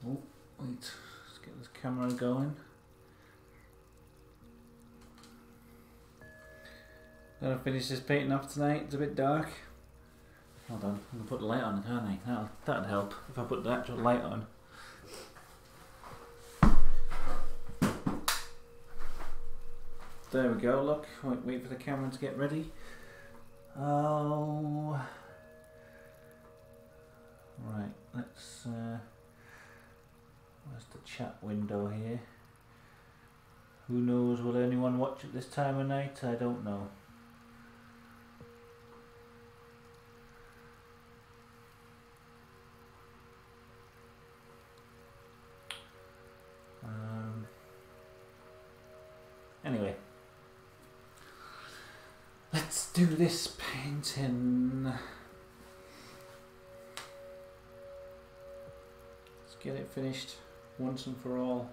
Oh, wait, let's get this camera going. Gotta finish this painting off tonight, it's a bit dark. Hold on, I'm gonna put the light on, can't I? That'd help if I put the actual light on. There we go, look, wait for the camera to get ready. Oh, right, let's, where's the chat window here? Who knows, will anyone watch at this time of night? I don't know. Anyway, let's do this painting. Let's get it finished once and for all.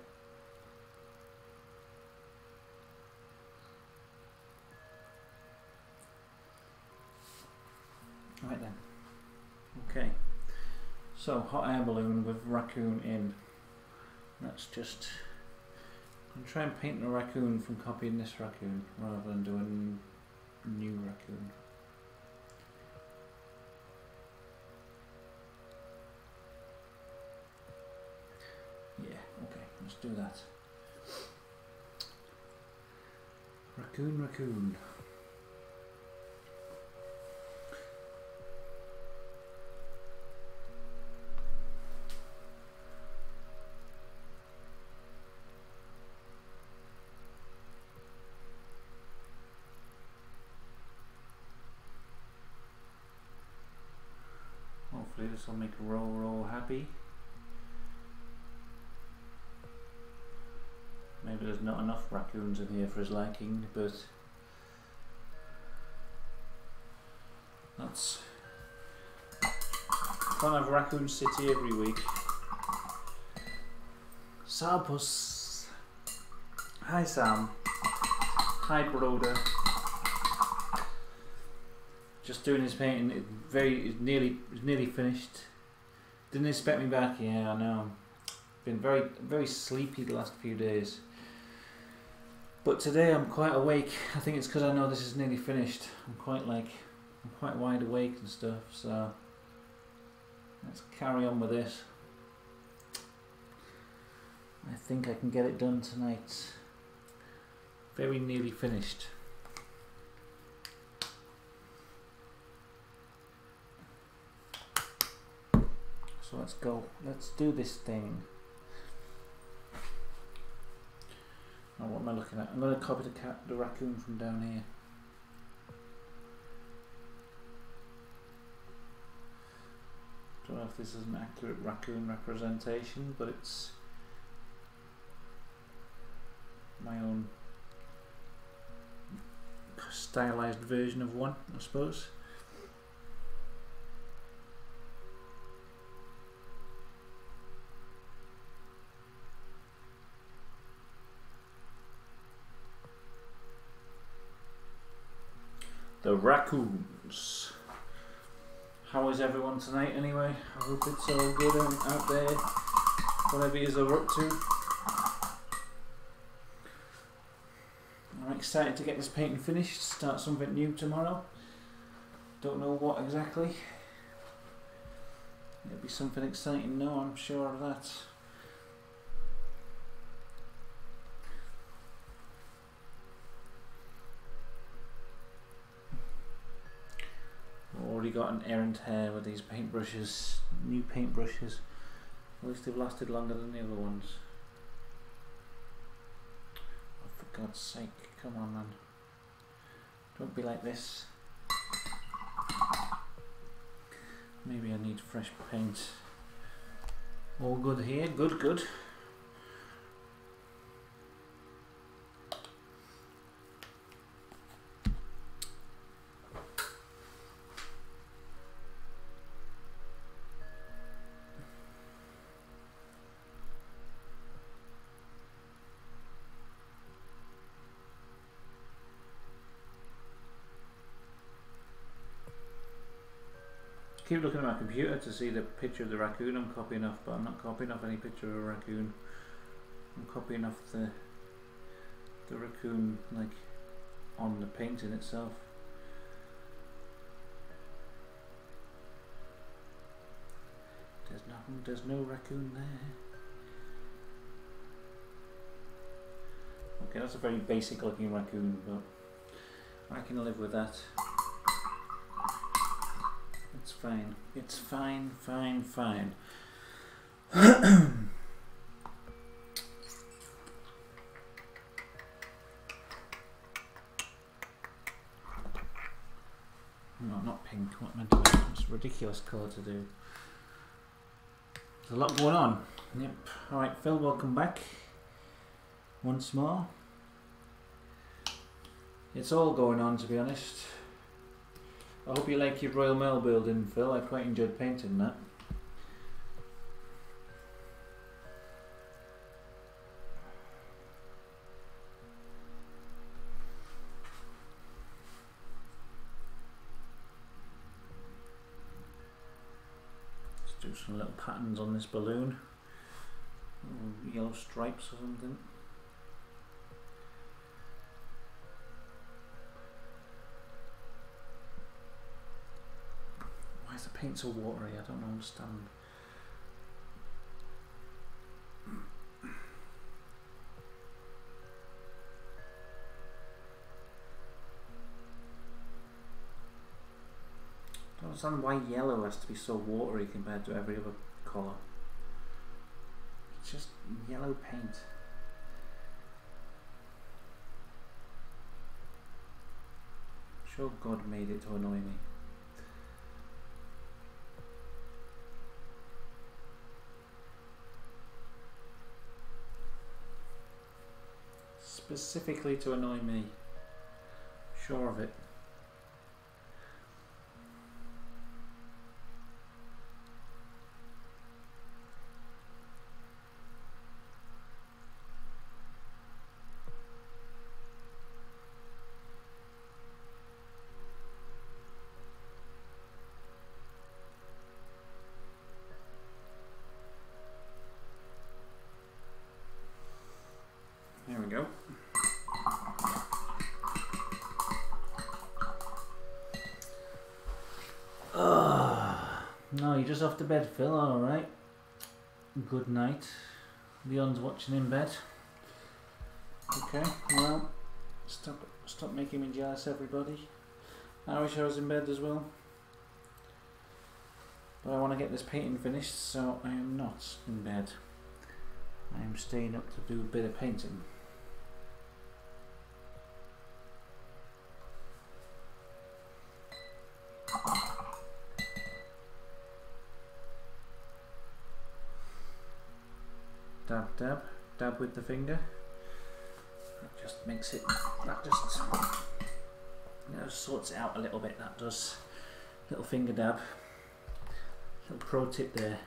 Right then. Okay. So, hot air balloon with raccoon in. That's just... I'm trying to paint a raccoon from copying this raccoon rather than doing a new raccoon. Yeah, okay, let's do that. Raccoon. Hopefully this will make Ro happy. Maybe there's not enough raccoons in here for his liking, but that's fun of Raccoon City every week. Salpus. Hi Sam. Hi Broder. Just doing his painting. It's nearly finished. Didn't expect me back. Yeah, I know. Been very sleepy the last few days. But today I'm quite awake. I think it's because I know this is nearly finished. I'm quite wide awake and stuff. So let's carry on with this. I think I can get it done tonight. Very nearly finished. So let's go. Let's do this thing. Now what am I looking at? I'm going to copy the raccoon from down here. Don't know if this is an accurate raccoon representation, but it's my own stylized version of one, I suppose. The raccoons. How is everyone tonight anyway? I hope it's all good out there, whatever you're up to. I'm excited to get this painting finished, start something new tomorrow. Don't know what exactly. It'll be something exciting, no, I'm sure of that. Already got an errant hair with these paintbrushes, new paintbrushes. At least they've lasted longer than the other ones. Oh, for God's sake, come on man. Don't be like this. Maybe I need fresh paint. All good here, good. keep looking at my computer to see the picture of the raccoon I'm copying off, but I'm not copying off any picture of a raccoon. I'm copying off the raccoon like on the painting itself. There's no raccoon there. Okay, that's a very basic looking raccoon, but I can live with that. It's fine. It's fine, fine, fine. No, not pink. What am I doing? It's a ridiculous colour to do. There's a lot going on. Yep. Alright, Phil, welcome back. Once more. It's all going on, to be honest. I hope you like your Royal Mail building, Phil. I quite enjoyed painting that. Do some little patterns on this balloon, yellow stripes or something. Why is the paint so watery? I don't understand. I don't understand why yellow has to be so watery compared to every other colour. It's just yellow paint. I'm sure God made it to annoy me. Specifically to annoy me. Sure of it. There we go. No, you're just off to bed, Phil. Alright. Good night. Leon's watching in bed. Okay, well, stop making me jealous, everybody. I wish I was in bed as well. But I want to get this painting finished, so I am not in bed. I am staying up to do a bit of painting. Dab, dab, dab with the finger. That just makes it, that just, you know, sorts it out a little bit, that does. Little finger dab. Little pro tip there.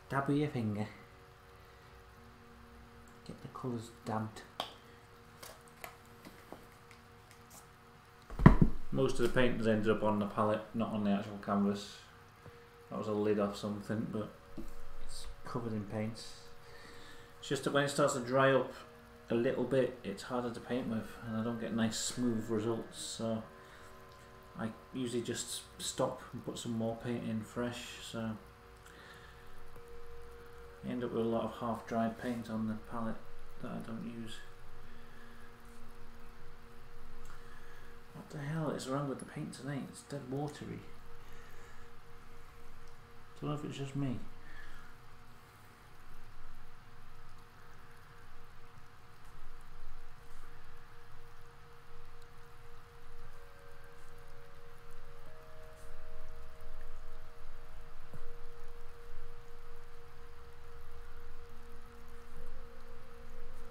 Dab with your finger. Get the colours dabbed. Most of the paint has ended up on the palette, not on the actual canvas. That was a lid off something, but it's covered in paint. It's just that when it starts to dry up a little bit, it's harder to paint with, and I don't get nice smooth results, so I usually just stop and put some more paint in fresh, so I end up with a lot of half-dried paint on the palette that I don't use. What the hell is wrong with the paint tonight? It's dead watery. Don't know if it's just me.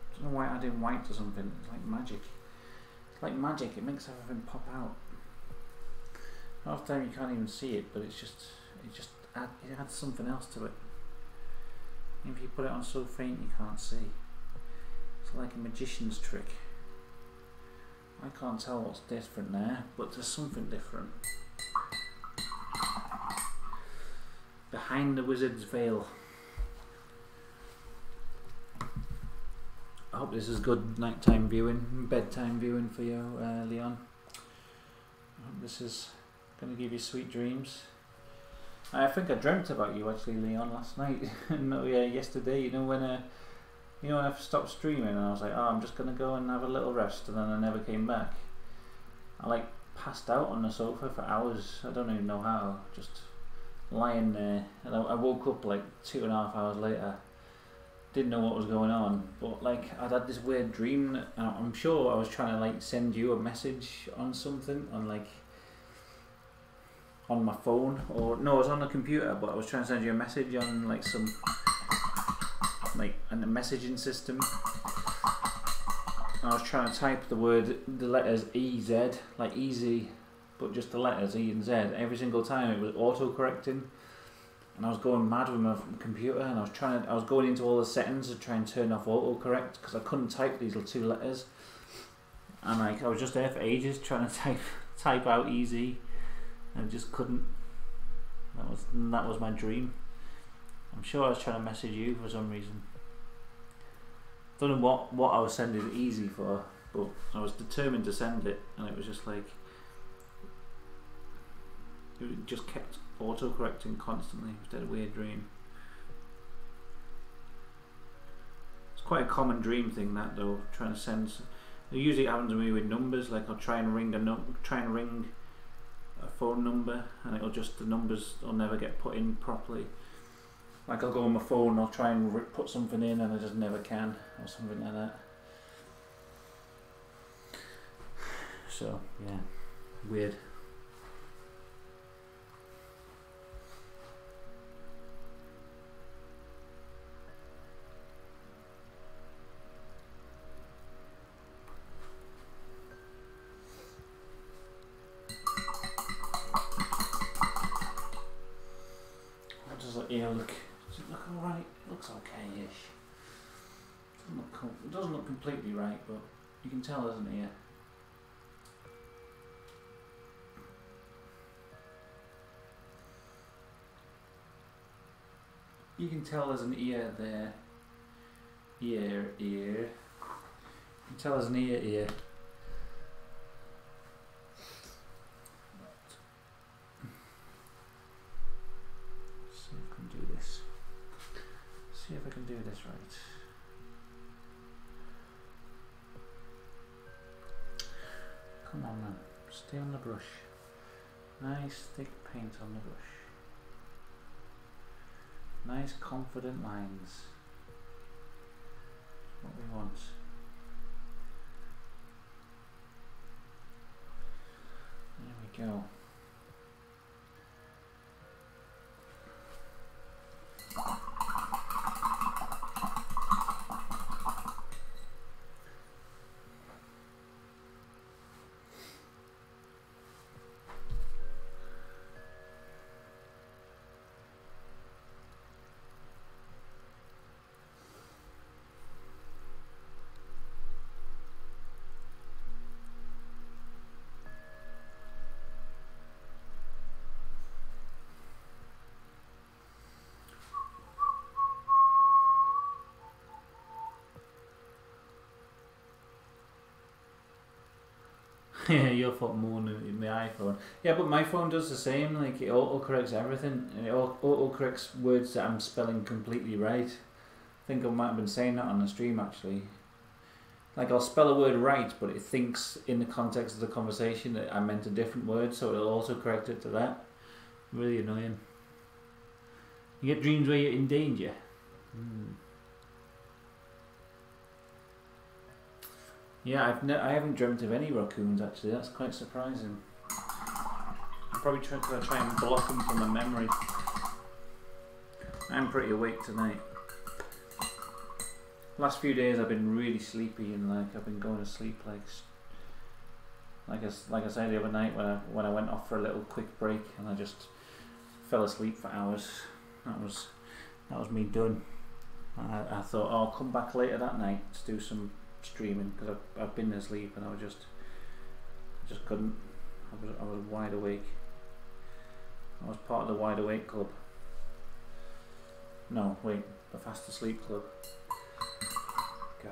I don't know why I add in white to something. It's like magic. It's like magic. It makes everything pop out. Half the time you can't even see it, but it adds something else to it. If you put it on so faint you can't see. It's like a magician's trick. I can't tell what's different there, but there's something different. Behind the Wizard's Veil. I hope this is good nighttime viewing, bedtime viewing for you, Leon. I hope this is going to give you sweet dreams. I think I dreamt about you actually, Leon, last night. No, yeah, yesterday. You know when I stopped streaming and I was like, oh, I'm just going to go and have a little rest, and then I never came back. I like passed out on the sofa for hours. I don't even know how. Just lying there, and I woke up like 2.5 hours later. Didn't know what was going on, but like I'd had this weird dream. I'm sure I was trying to like send you a message on something on my phone, or no, I was on the computer, but I was trying to send you a message on like some like a messaging system. And I was trying to type the letters EZ, like easy, but just the letters E and Z. Every single time it was auto-correcting. And I was going mad with my computer, and I was going into all the settings to try and turn off autocorrect because I couldn't type these little 2 letters. And like I was just there for ages trying to type out easy, and I just couldn't. That was my dream. I'm sure I was trying to message you for some reason. Don't know what I was sending easy for, but I was determined to send it, and it was just like it just kept auto-correcting constantly. It was a weird dream. It's quite a common dream thing, that though. Trying to send. It usually happens to me with numbers. Like I'll try and ring a phone number, and the numbers will never get put in properly. Like I'll go on my phone, I'll try and put something in, and I just never can, or something like that. So yeah, weird. Does it look alright? It looks okay-ish. It doesn't look completely right, but you can tell there's an ear. You can tell there's an ear there. Ear. You can tell there's an ear. See if I can do this right. Come on then, stay on the brush. Nice thick paint on the brush. Nice confident lines. What we want. There we go. Yeah, your phone more than the iPhone. Yeah, but my phone does the same. Like it auto-corrects everything, and it auto-corrects words that I'm spelling completely right. I think I might have been saying that on the stream actually. Like I'll spell a word right, but it thinks in the context of the conversation that I meant a different word, so it'll auto-correct it to that. Really annoying. You get dreams where you're in danger. Yeah, I haven't dreamt of any raccoons actually. That's quite surprising. I'm probably trying and block them from my memory. I'm pretty awake tonight. Last few days I've been really sleepy, and like I've been going to sleep like I said the other night when I went off for a little quick break, and I just fell asleep for hours. That was me done. I thought, oh, I'll come back later that night to do some streaming, because I've been asleep and I just couldn't. I was wide awake. I was part of the wide awake club. No, wait, the Fast Asleep Club. God.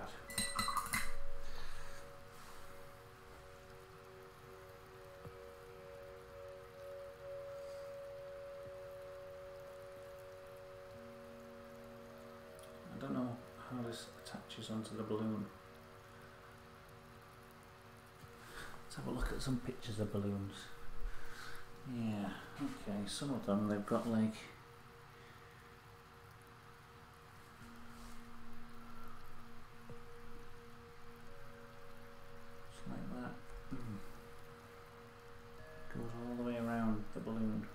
I don't know how this attaches onto the balloon. Let's have a look at some pictures of balloons. Yeah, okay, some of them they've got like just like that. Goes all the way around the balloon.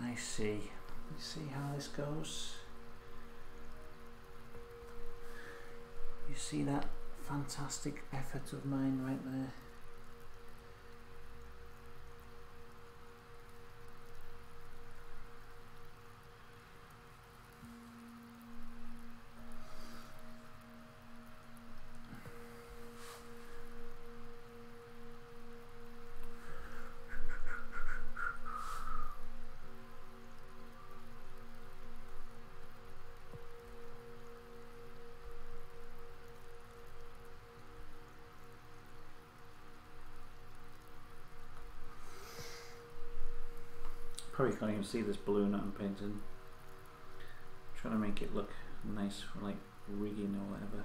I see. You see how this goes? You see that fantastic effort of mine right there? Probably can't even see this balloon that I'm painting. I'm trying to make it look nice for like rigging or whatever.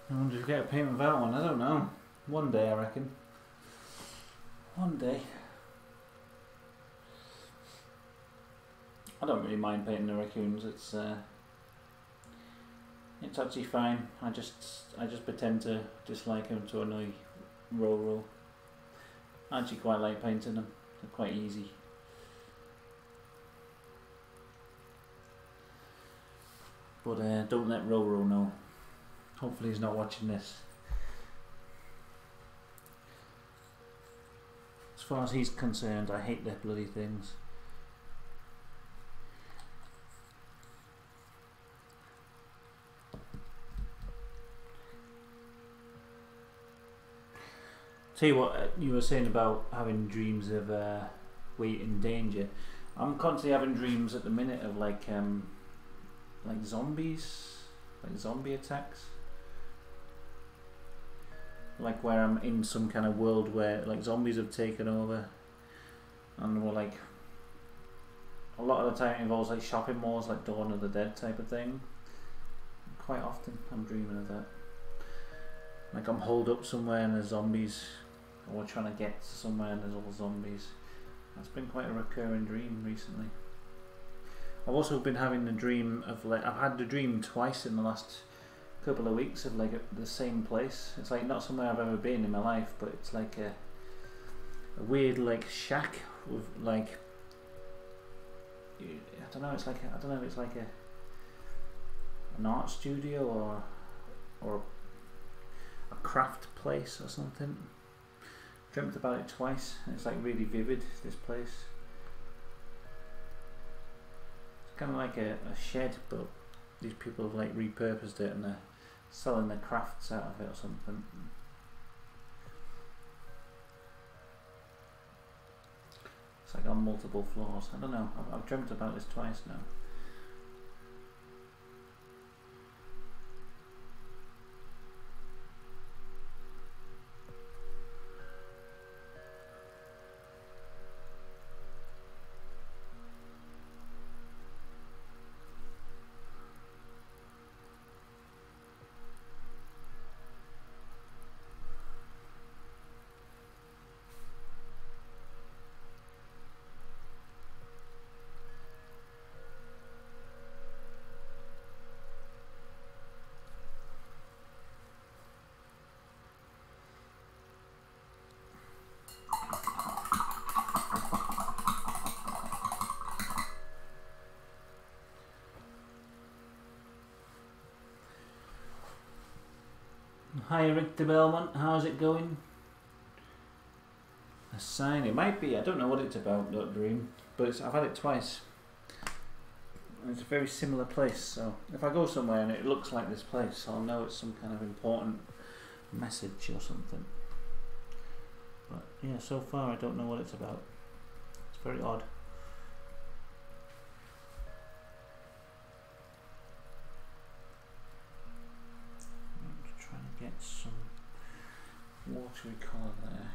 I wonder if you get a paint without one. I don't know. One day, I reckon. One day. I don't really mind painting the raccoons. It's actually fine. I just pretend to dislike them to annoy Roro. I actually quite like painting them. They're quite easy. But don't let Roro know. Hopefully he's not watching this. As far as he's concerned, I hate their bloody things. Tell you what, you were saying about having dreams of weight and danger. I'm constantly having dreams at the minute of like zombies, like zombie attacks. Like where I'm in some kind of world where like zombies have taken over, and we're like, a lot of the time it involves like shopping malls, like Dawn of the Dead type of thing. Quite often I'm dreaming of that. Like I'm holed up somewhere and there's zombies, or we're trying to get to somewhere and there's all zombies. That's been quite a recurring dream recently. I've also been having the dream of like, I've had the dream twice in the last couple of weeks of like the same place. It's like not somewhere I've ever been in my life, but it's like a weird like shack with like, I don't know. It's like I don't know if it's like an art studio or a craft place or something. Dreamt about it twice. And it's like really vivid. This place. It's kind of like a shed, but these people have like repurposed it and they're selling the crafts out of it or something. It's like on multiple floors. I don't know. I've dreamt about this twice now. Hi Richter Belmont, how's it going? A sign, it might be, I don't know what it's about, that dream, but I've had it twice. It's a very similar place, so if I go somewhere and it looks like this place, I'll know it's some kind of important message or something. But yeah, so far I don't know what it's about. It's very odd. I'm just trying to get some watery colour there.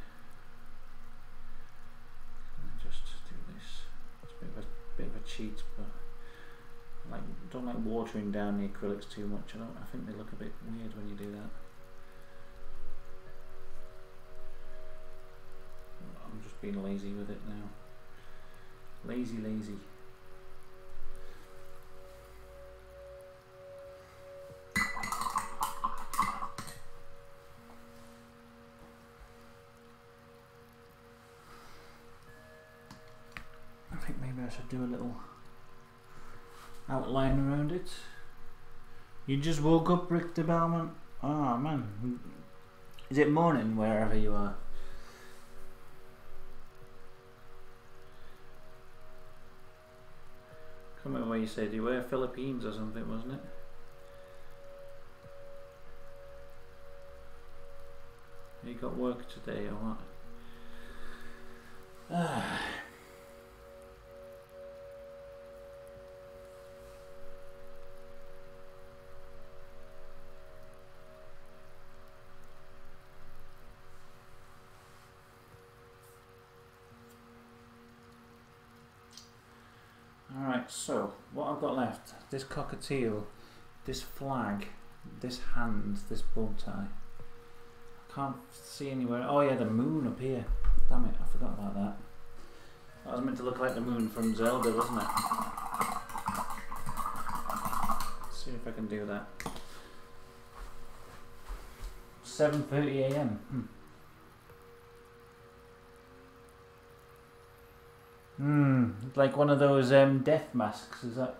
Can I just do this? It's a bit of a cheat, but I don't like watering down the acrylics too much. I think they look a bit weird when you do that. I'm just being lazy with it now. Lazy. I think maybe I should do a little outline around it. You just woke up, Richter Belmont? Oh man. Is it morning wherever you are? Come on, where you said you were Philippines or something, wasn't it? You got work today or what? Alright, so what I've got left, this cockatiel, this flag, this hand, this bow tie. I can't see anywhere. Oh yeah, the moon up here. Damn it, I forgot about that. That was meant to look like the moon from Zelda, wasn't it? Let's see if I can do that. 7:30 AM. Like one of those death masks, is that?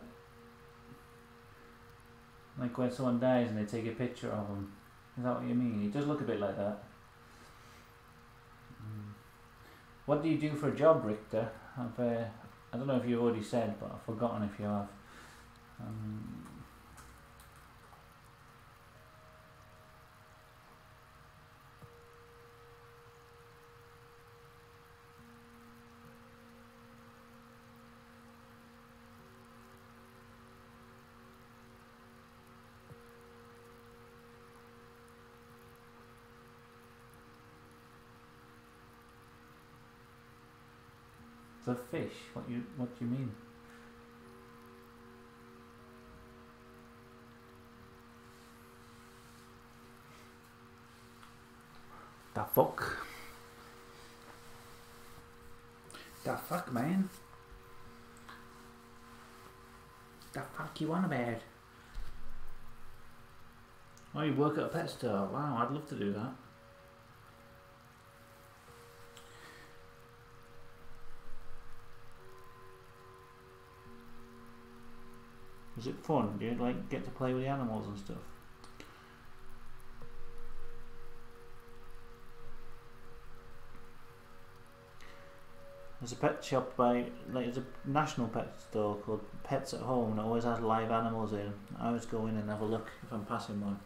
Like when someone dies and they take a picture of them. Is that what you mean? It does look a bit like that. What do you do for a job, Richter? I don't know if you already said, but I've forgotten if you have. The fish? What do you mean? The fuck? The fuck, man? The fuck you on about? Oh, you work at a pet store? Wow, I'd love to do that. Is it fun? Do you like get to play with the animals and stuff? There's a pet shop there's a national pet store called Pets at Home that always has live animals in. I always go in and have a look if I'm passing one.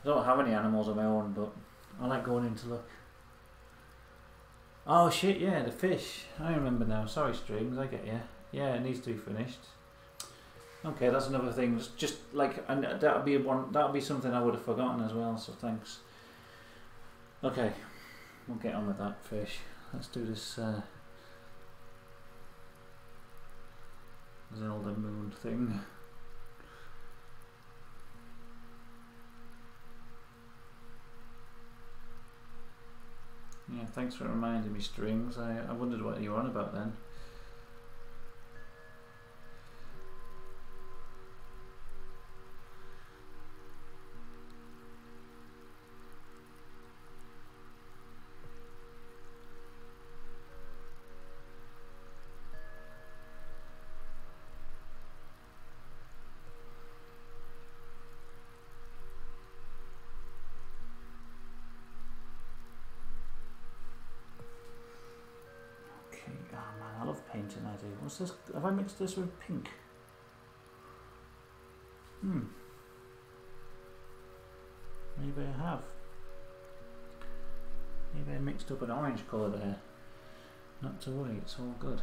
I don't have any animals of my own, but I like going in to look. Oh shit, yeah, the fish. I remember now. Sorry, Streams, I get you. Yeah, it needs to be finished. Okay, that's another thing. Just like, and that'll be something I would have forgotten as well. So thanks. Okay, we'll get on with that fish. Let's do this Zelda moon thing. Yeah, thanks for reminding me, Strings. I wondered what you were on about then. painting I do. What's this? Have I mixed this with pink? Maybe I have. Maybe I mixed up an orange colour there. Not to worry, it's all good.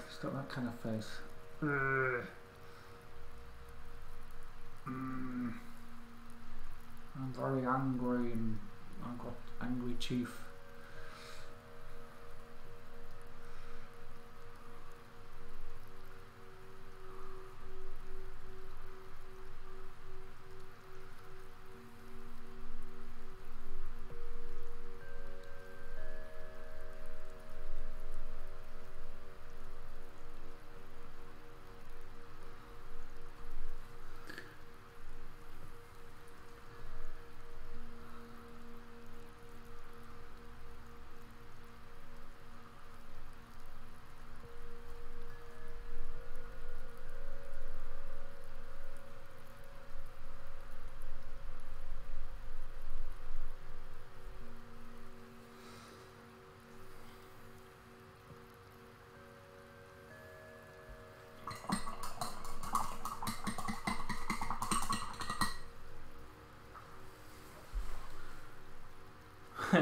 Stop that kind of face. I'm very angry and I've got angry teeth.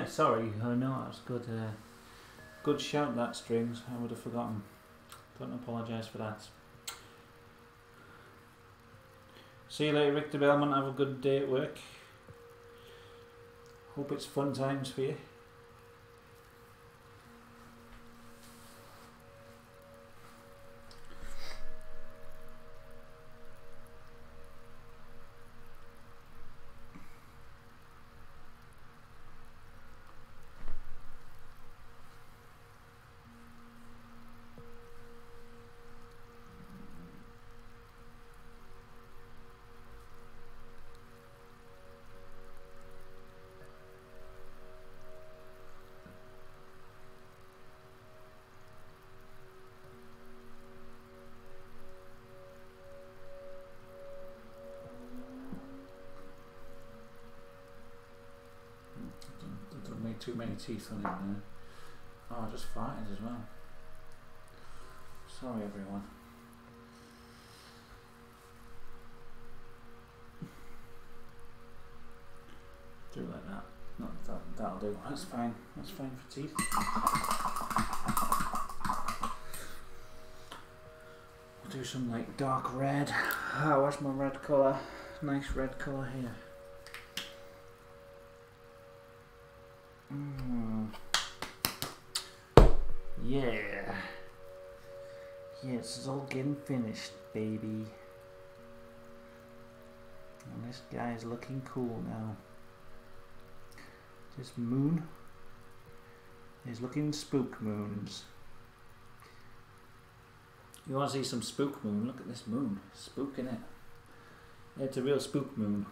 Sorry, I know that's good. Good shout, that Strings. I would have forgotten. Don't apologise for that. See you later, Richter Bellman. Have a good day at work. Hope it's fun times for you. Too many teeth on it now. Oh, I just farted as well. Sorry, everyone. Do like that. No, that'll do. That's fine. That's fine for teeth. We'll do some like dark red. Oh, where's my red colour? Nice red colour here. Yeah. Yes, it's all getting finished, baby. And this guy's looking cool now. This moon is looking spook moons. You want to see some spook moon? Look at this moon. Spook, innit? It's a real spook moon.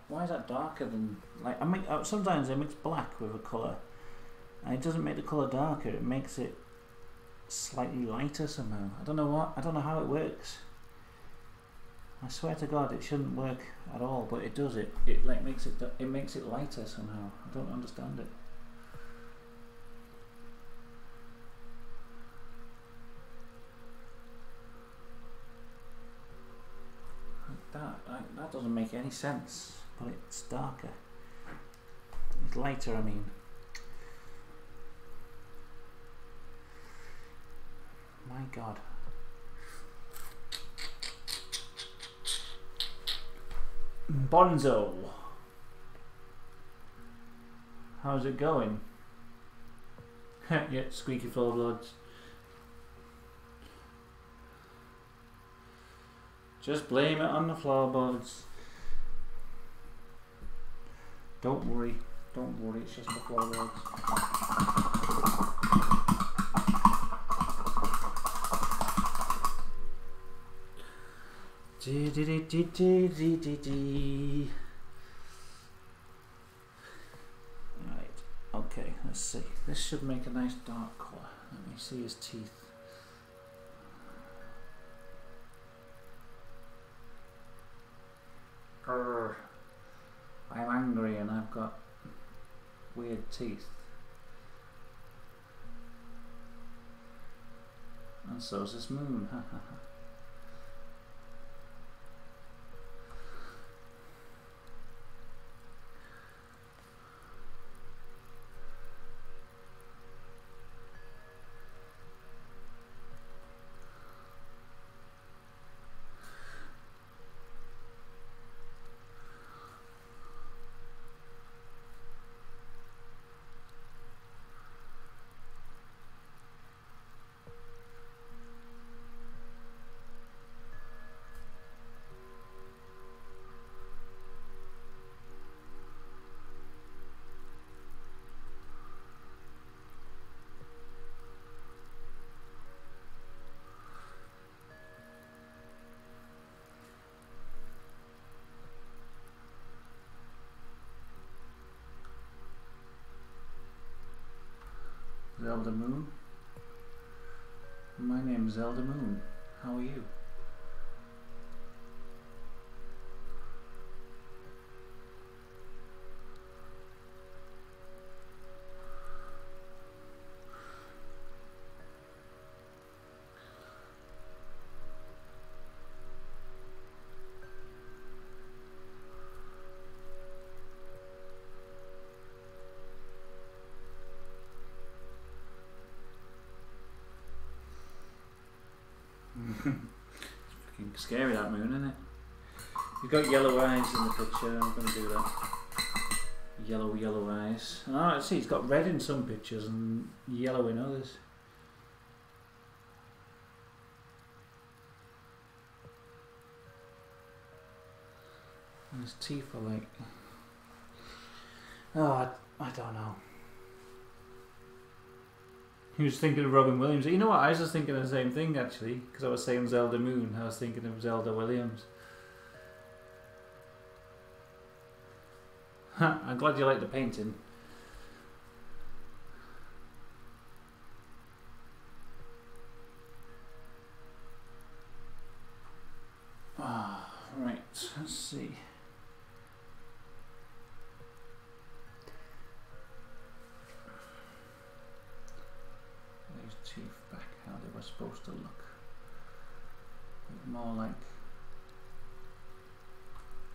Why is that darker than, like, sometimes I mix black with a colour and it doesn't make the colour darker, it makes it slightly lighter somehow. I don't know how it works. I swear to God it shouldn't work at all, but it does. It makes it lighter somehow. I don't understand it. That doesn't make any sense, but it's darker. It's lighter, I mean. My God. Bonzo. How's it going? Yeah, squeaky floorboards. Just blame it on the floorboards. Don't worry, it's just before words. Right, okay, let's see. This should make a nice dark colour. Let me see his teeth. Grr. I'm angry and I've got weird teeth. And so's this moon. Zelda Moon. My name's Zelda Moon. How are you? Fucking scary, that moon, isn't it? You've got yellow eyes in the picture. I'm going to do that. Yellow eyes. Oh, see, it's got red in some pictures and yellow in others. And his teeth are like... Oh, I don't know. He was thinking of Robin Williams. You know what? I was just thinking of the same thing, actually. Because I was saying Zelda Moon. I was thinking of Zelda Williams. I'm glad you like the painting. Right. Let's see. Teeth back how they were supposed to look. More like,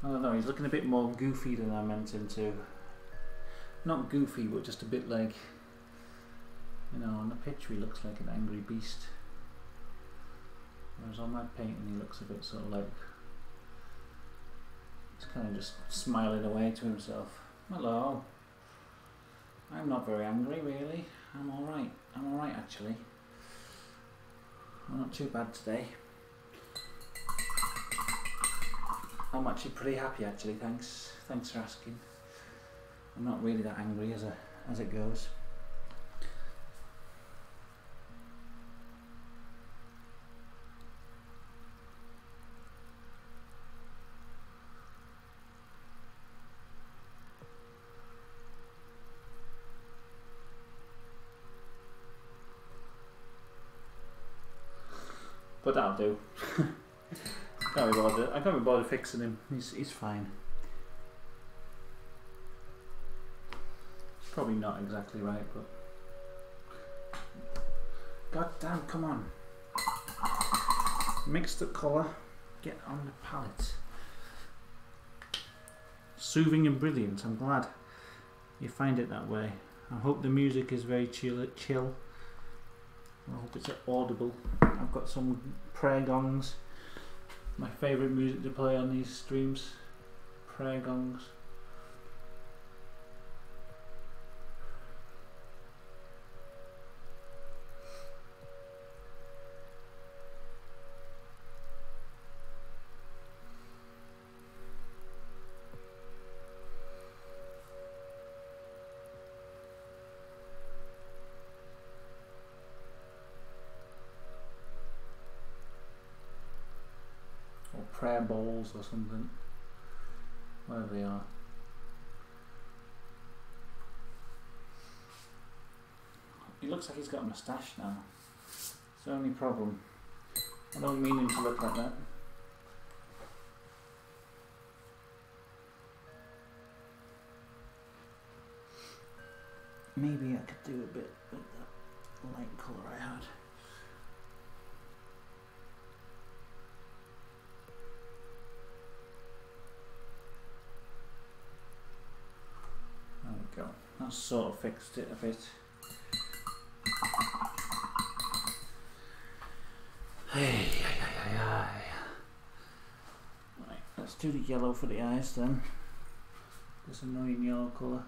I don't know, he's looking a bit more goofy than I meant him to. Not goofy, but just a bit like, you know, on the picture he looks like an angry beast. Whereas on that painting he looks a bit sort of like, he's kind of just smiling away to himself. Hello. I'm not very angry, really. I'm alright. I'm alright, actually. I'm not too bad today. I'm actually pretty happy, actually. Thanks for asking. I'm not really that angry as it goes. But that'll do. I can't be bothered fixing him. He's fine. It's probably not exactly right, but god damn, come on. Mix the colour, get on the palette. Soothing and brilliant. I'm glad you find it that way. I hope the music is very chill. I hope it's audible. I've got some prayer gongs. My favourite music to play on these streams. Prayer gongs. or prayer bowls or something, whatever they are. He looks like he's got a moustache now. It's the only problem. I don't mean him to look like that. Maybe I could do a bit with the light colour I had. There we go. That sort of fixed it a bit. Hey, right, let's do the yellow for the eyes then. This annoying yellow colour.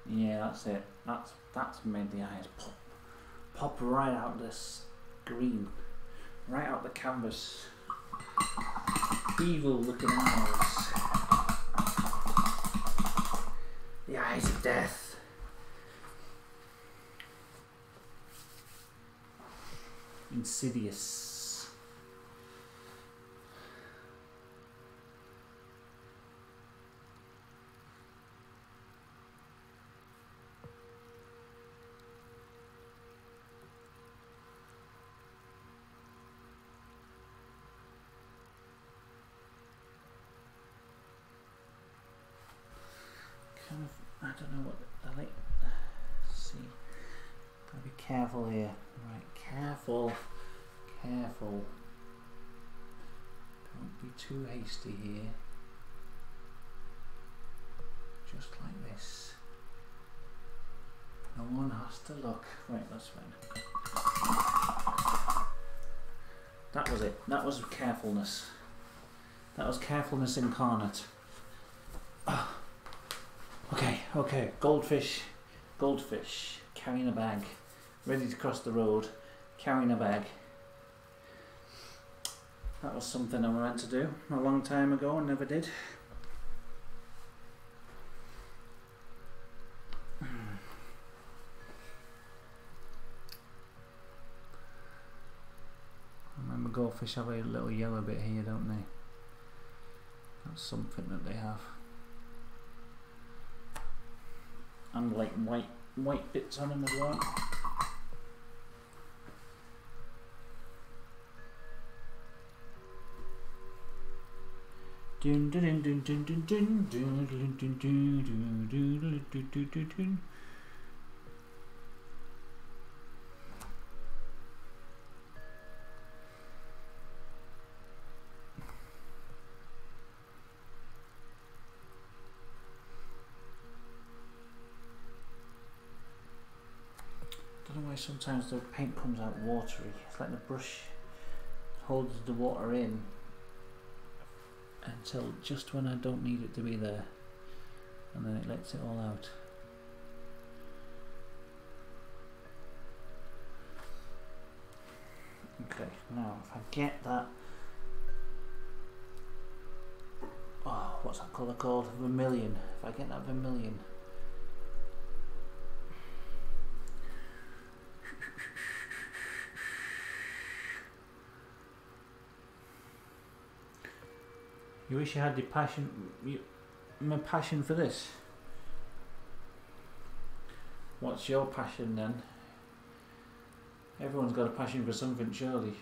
Yeah, that's it. That's made the eyes pop right out this green, right out the canvas. Evil looking eyes. The eyes of death. Insidious. I don't know what I like. Let's see. Gotta be careful here. Right, careful. Careful. Don't be too hasty here. Just like this. No one has to look. Right, that's fine. That was it. That was carefulness. That was carefulness incarnate. Okay, goldfish, carrying a bag, ready to cross the road, carrying a bag. That was something I meant to do a long time ago and never did. I remember goldfish have a little yellow bit here, don't they? That's something that they have. And like white bits on them as well. Dun dun dun dun dun dun dun dun dun dun dun dun dun dun dun. Sometimes the paint comes out watery. It's like the brush holds the water in until just when I don't need it to be there, and then it lets it all out. Okay, now if I get that, oh, what's that colour called? Vermilion. If I get that vermilion. You wish you had the passion, my passion for this. What's your passion then? Everyone's got a passion for something, surely.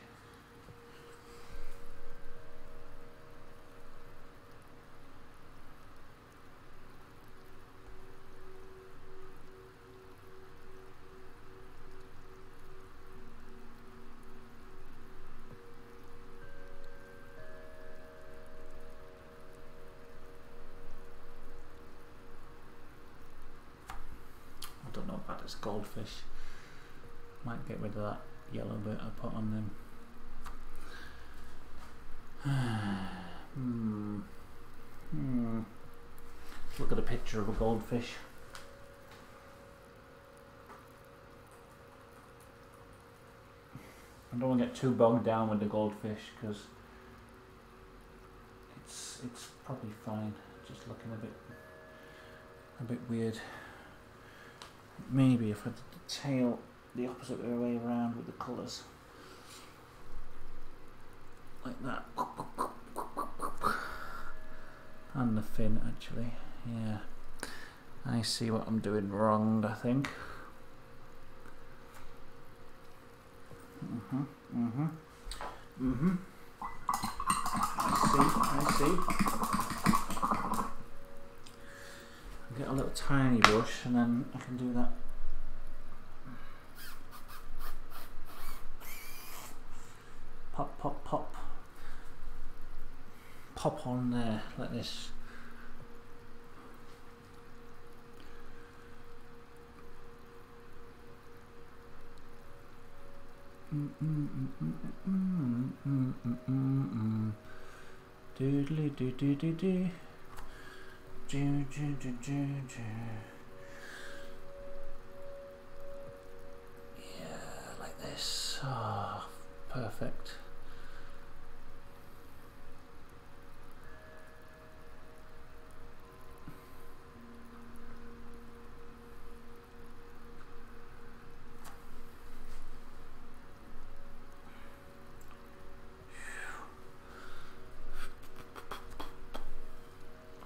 Goldfish. Might get rid of that yellow bit I put on them. Look at a picture of a goldfish. I don't want to get too bogged down with the goldfish because it's probably fine. Just looking a bit weird. maybe if I did the tail the opposite way around with the colours. Like that. And the fin actually, yeah. I see what I'm doing wrong, I think. I see. I'll get a little tiny brush and then I can do that. Pop, pop, pop. Pop on there, like this. Doodly doo doo doo doo. Do do do do do. Yeah, like this. Ah, perfect.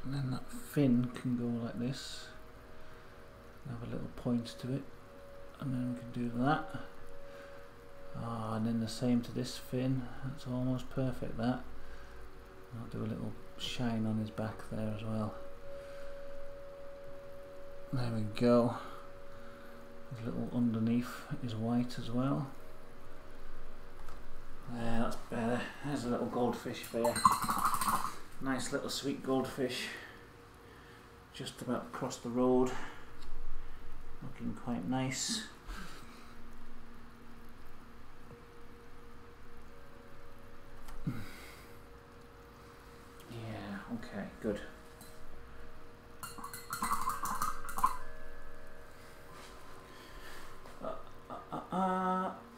And then that fin can go like this, have a little point to it, and then we can do that. And then the same to this fin, that's almost perfect that. I'll do a little shine on his back there as well. There we go. His little underneath is white as well. There, that's better. There's a little goldfish for you. Nice little sweet goldfish, just about across the road, looking quite nice. Yeah, okay, good.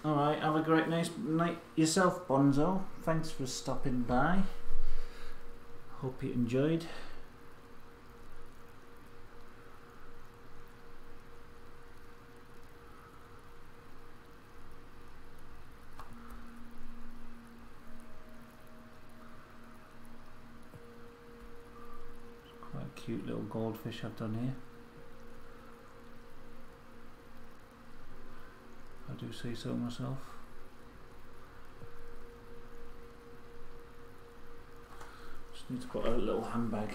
Alright, have a great nice night yourself, Bonzo. Thanks for stopping by. Hope you enjoyed. Quite a cute little goldfish I've done here. I do say so myself. Just need to put a little handbag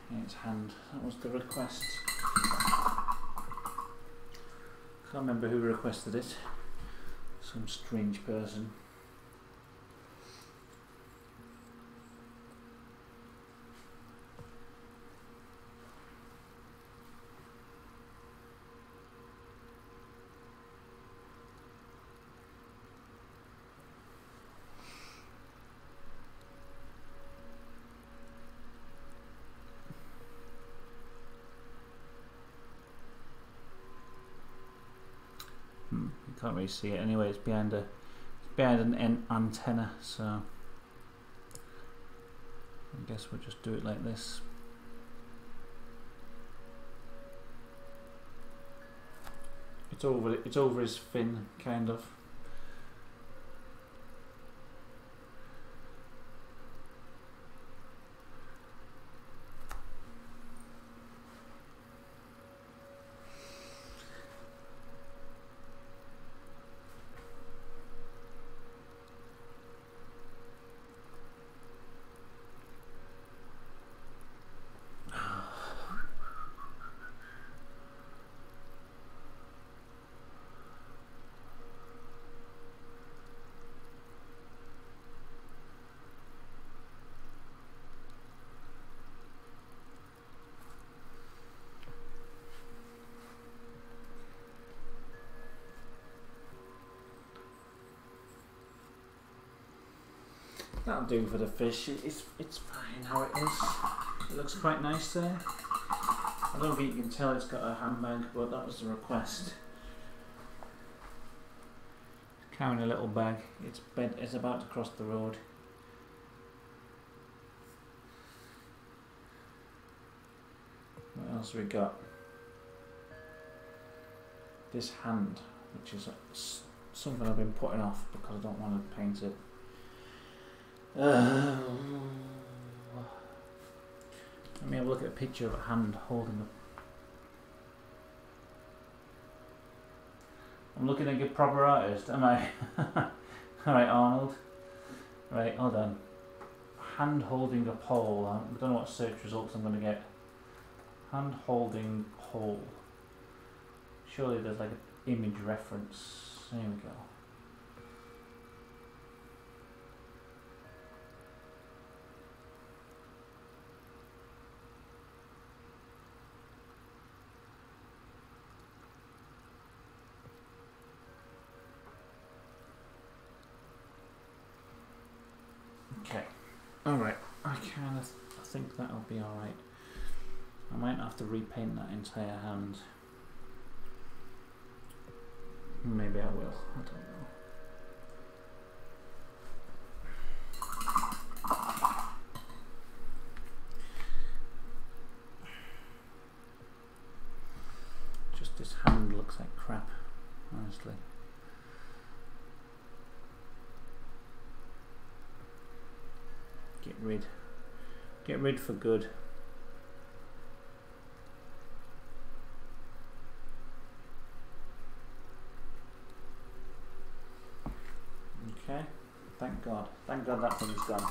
in its hand. That was the request. Can't remember who requested it. Some strange person. You can't really see it anyway, it's behind an antenna, so I guess we'll just do it like this. It's over his fin, kind of. That'll do for the fish. It's fine how it is. It looks quite nice there. I don't think you can tell it's got a handbag, but that was the request. It's carrying a little bag. It's about to cross the road. What else have we got? this hand, which is something I've been putting off because I don't want to paint it. Let me have a look at a picture of a hand holding up. I'm looking like a proper artist, am I? Alright, Arnold. Right, hold on. Hand holding a pole. I don't know what search results I'm going to get. Hand holding pole. Surely there's like an image reference. There we go. Okay. Alright. I think that'll be alright. I might have to repaint that entire hand. Maybe I will. I don't know. Just this hand looks like crap, honestly. Get rid for good. Okay, thank God that thing's gone.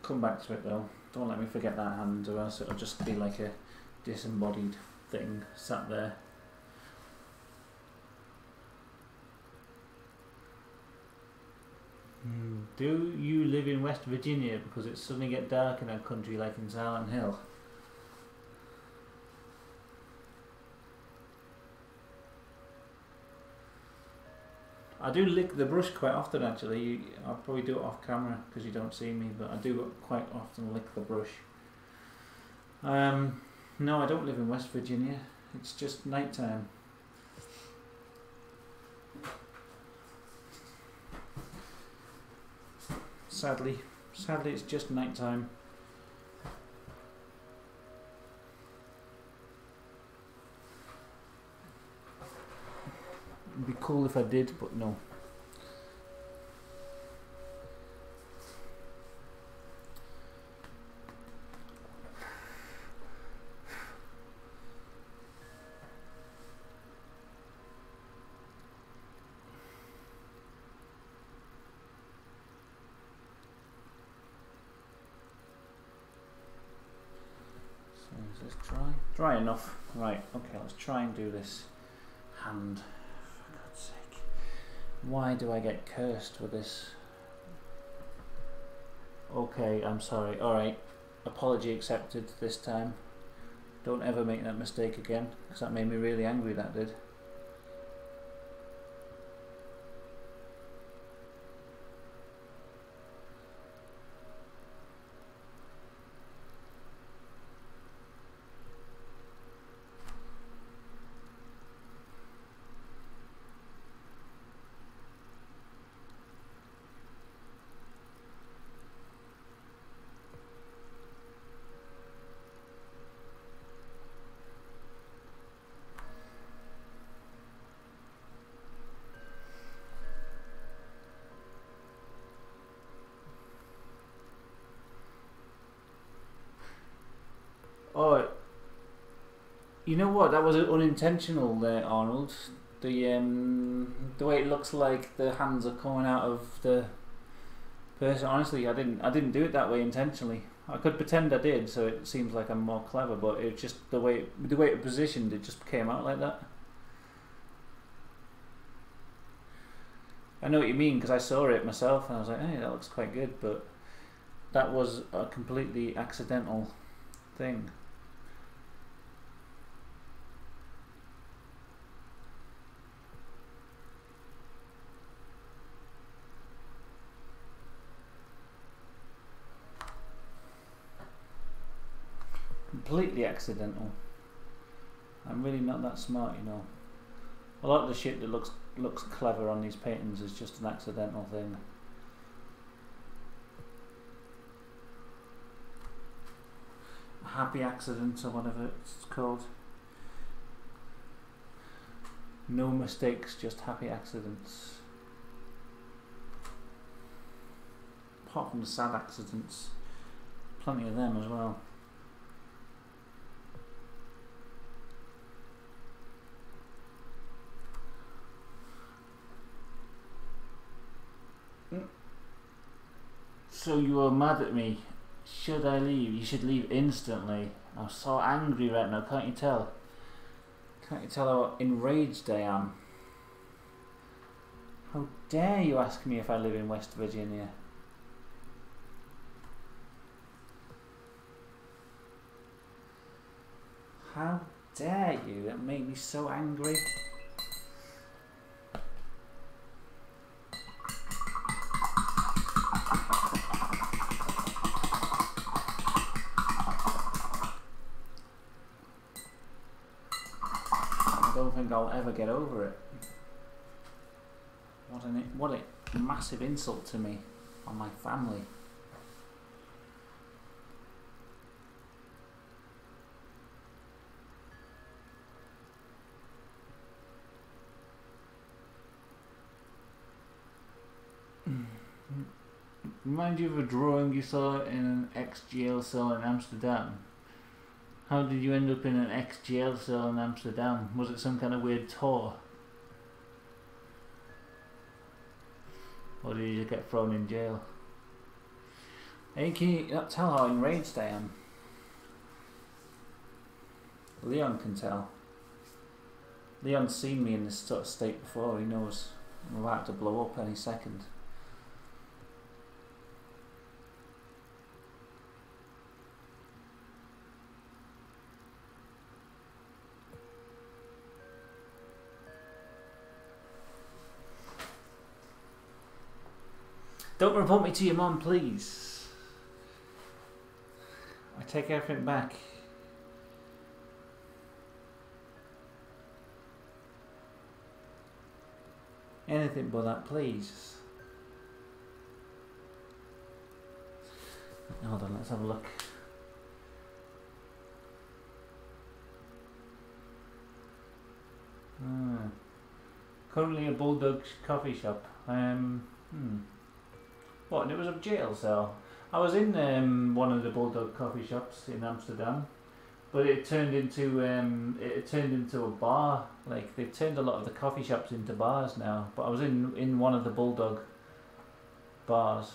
Come back to it though, don't let me forget that hand or else it'll just be like a disembodied thing sat there. Do you live in West Virginia because it suddenly get dark in our country like in Silent Hill? I do lick the brush quite often actually. I'll probably do it off camera because you don't see me, but I do quite often lick the brush. No, I don't live in West Virginia. It's just night time. Sadly it's just night time. It'd be cool if I did, but no. Is this dry? Dry enough. Right, okay, let's try and do this hand. For God's sake. Why do I get cursed with this? Okay, I'm sorry. Alright, apology accepted this time. Don't ever make that mistake again, because that made me really angry, that did. Oh, you know what? That was unintentional there, Arnold. The way it looks like the hands are coming out of the person. Honestly, I didn't do it that way intentionally. I could pretend I did, so it seems like I'm more clever. But it just the way it positioned, it just came out like that. I know what you mean because I saw it myself and I was like, hey, that looks quite good. But that was a completely accidental thing. Completely accidental. I'm really not that smart, you know. A lot of the shit that looks clever on these paintings is just an accidental thing. happy accidents or whatever it's called. No mistakes, just happy accidents. Apart from the sad accidents, plenty of them as well. So you were mad at me. Should I leave? You should leave instantly. I'm so angry right now, can't you tell? Can't you tell how enraged I am? How dare you ask me if I live in West Virginia? How dare you? That made me so angry. I don't think I'll ever get over it. What a massive insult to me, on my family. Remind you of a drawing you saw in an ex-jail cell in Amsterdam. How did you end up in an ex-jail cell in Amsterdam? Was it some kind of weird tour? Or did you get thrown in jail? Hey, can you not tell how enraged I am? Leon can tell. Leon's seen me in this sort of state before. He knows I'm about to blow up any second. Don't report me to your mum, please. I take everything back. Anything but that, please. Hold on, let's have a look. Currently a Bulldog coffee shop. What, and it was a jail cell. I was in one of the Bulldog coffee shops in Amsterdam, but it turned into a bar. Like, they've turned a lot of the coffee shops into bars now. But I was in one of the Bulldog bars.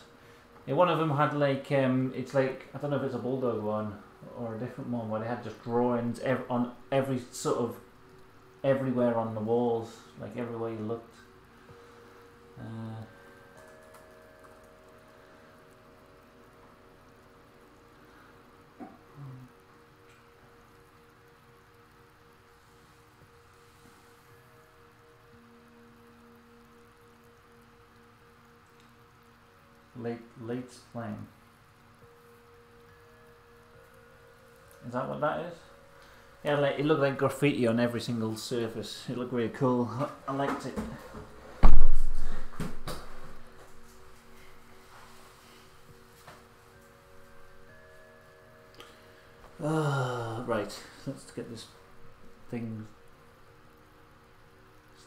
And one of them had like it's like, I don't know if it's a Bulldog one or a different one, where they had just drawings on every sort of everywhere on the walls, like everywhere you looked. Late's Flame. Is that what that is? Yeah, like, it looked like graffiti on every single surface. It looked really cool. I liked it. Right, let's get this thing.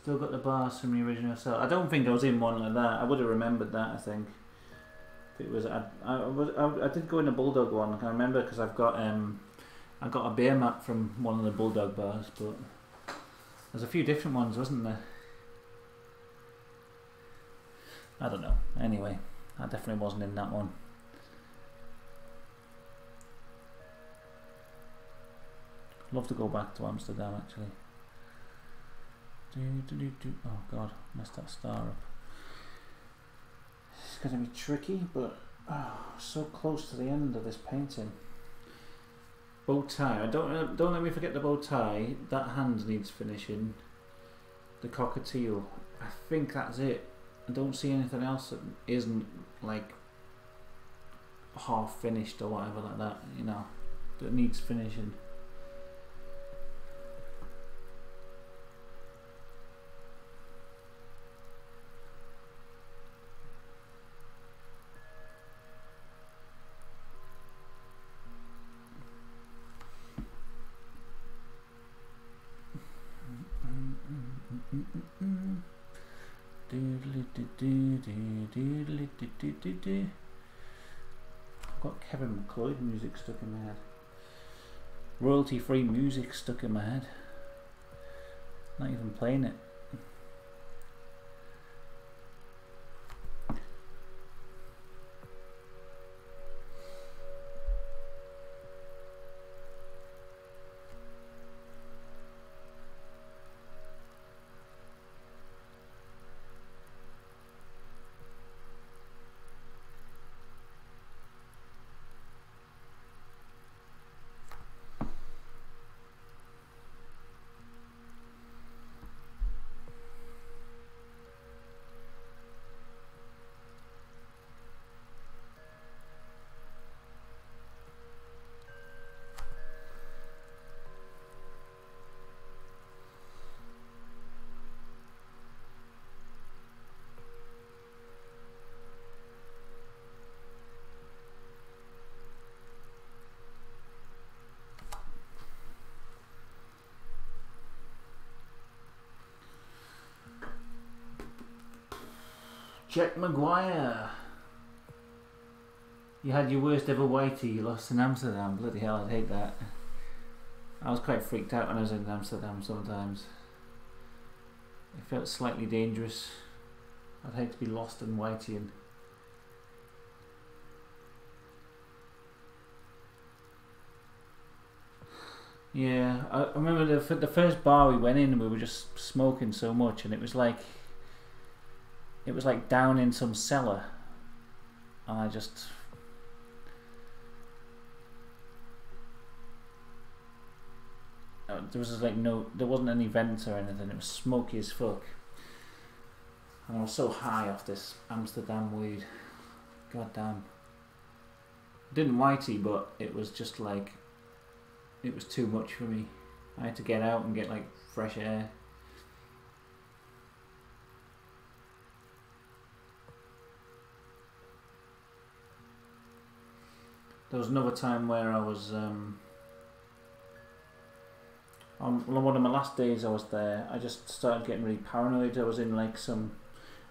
Still got the bars from the original cell. I don't think I was in one like that. I would have remembered that, I think. It was I did go in a Bulldog one. I can remember because I got a beer mat from one of the Bulldog bars, but there's a few different ones, wasn't there? I don't know. Anyway, I definitely wasn't in that one. Love to go back to Amsterdam actually. Oh god, messed that star up. It's going to be tricky, but so close to the end of this painting. Bow tie. Don't let me forget the bow tie. That hand needs finishing. The cockatiel. I think that's it. I don't see anything else that isn't like half finished or whatever like that. You know, that needs finishing. I've got Kevin McLeod music stuck in my head. Royalty-free music stuck in my head. Not even playing it. Jack Maguire. You had your worst ever whitey, you lost in Amsterdam. Bloody hell, I'd hate that. I was quite freaked out when I was in Amsterdam sometimes. It felt slightly dangerous. I'd hate to be lost in whiteying. Yeah, I remember the first bar we went in and we were just smoking so much, and it was like down in some cellar, and I just there was just like there wasn't any vents or anything. It was smoky as fuck, and I was so high off this Amsterdam weed. God damn. Didn't whitey, but it was just like it was too much for me. I had to get out and get like fresh air. There was another time where I was on one of my last days I was there. I just started getting really paranoid. I was in like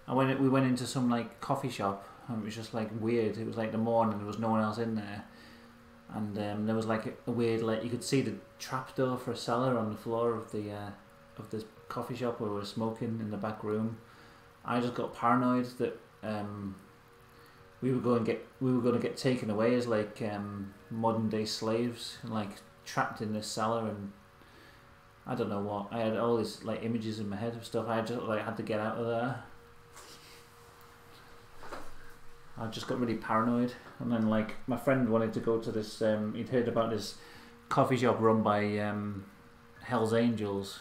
we went into some like coffee shop, and it was just like weird. It was like the morning, there was no one else in there, and there was like a weird, like you could see the trapdoor for a cellar on the floor of the coffee shop where we were smoking in the back room. I just got paranoid that we were going to get taken away as like modern day slaves, and like trapped in this cellar, and I don't know what. I had all these like images in my head of stuff. I just like had to get out of there. I just got really paranoid, and then like my friend wanted to go to this. He'd heard about this coffee shop run by Hell's Angels.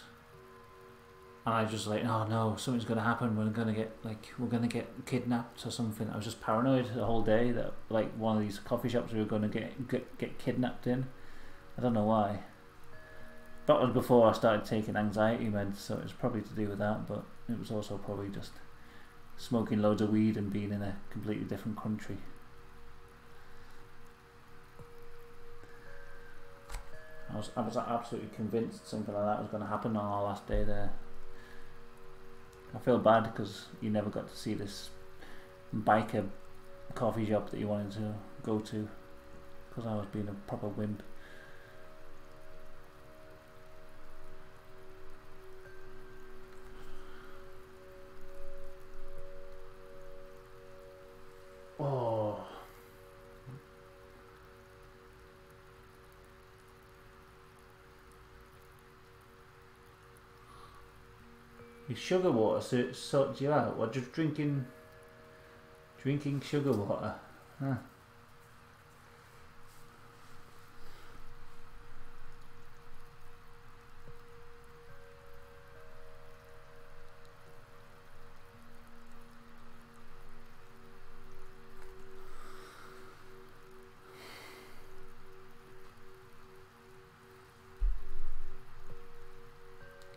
And I was just like, oh no, something's gonna happen. We're gonna get kidnapped or something. I was just paranoid the whole day that like one of these coffee shops we were gonna get kidnapped in. I don't know why. That was before I started taking anxiety meds, so it was probably to do with that. But it was also probably just smoking loads of weed and being in a completely different country. I was absolutely convinced something like that was going to happen on our last day there. I feel bad because you never got to see this biker coffee shop that you wanted to go to, because I was being a proper wimp. Oh. Your sugar water sorts you out. Or just drinking sugar water. Huh.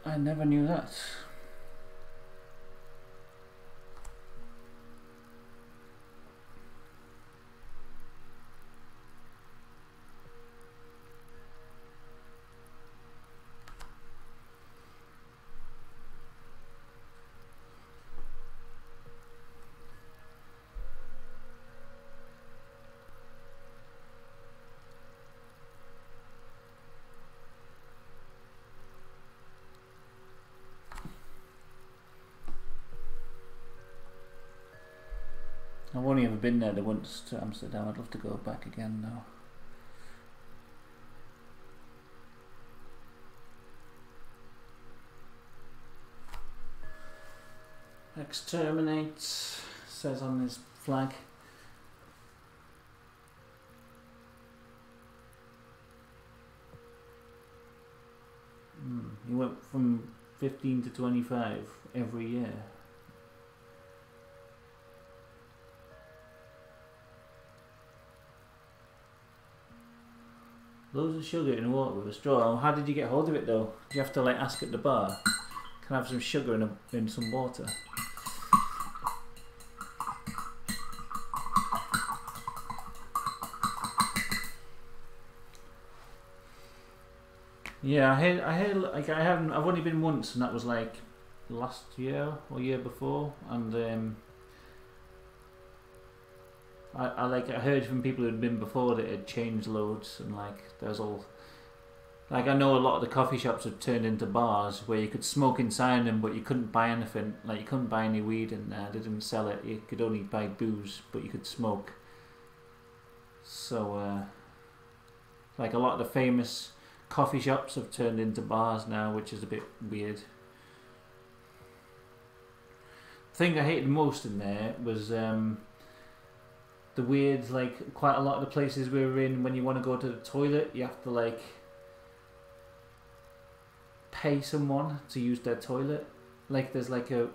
I never knew that. only ever been there the once to Amsterdam. I'd love to go back again now. Exterminate says on his flag. He went from 15 to 25 every year. Loads of sugar in water with a straw. How did you get hold of it though? Do you have to like ask at the bar? Can I have some sugar in some water? Yeah, I've only been once, and that was like last year or year before, and I heard from people who had been before that it had changed loads, and like there's all like I know a lot of the coffee shops have turned into bars where you could smoke inside them, but you couldn't buy anything. Like you couldn't buy any weed in there; they didn't sell it. You could only buy booze, but you could smoke. So, like a lot of the famous coffee shops have turned into bars now, which is a bit weird. The thing I hated most in there was the weird, like quite a lot of the places we were in, when you want to go to the toilet, you have to like pay someone to use their toilet. Like there's like a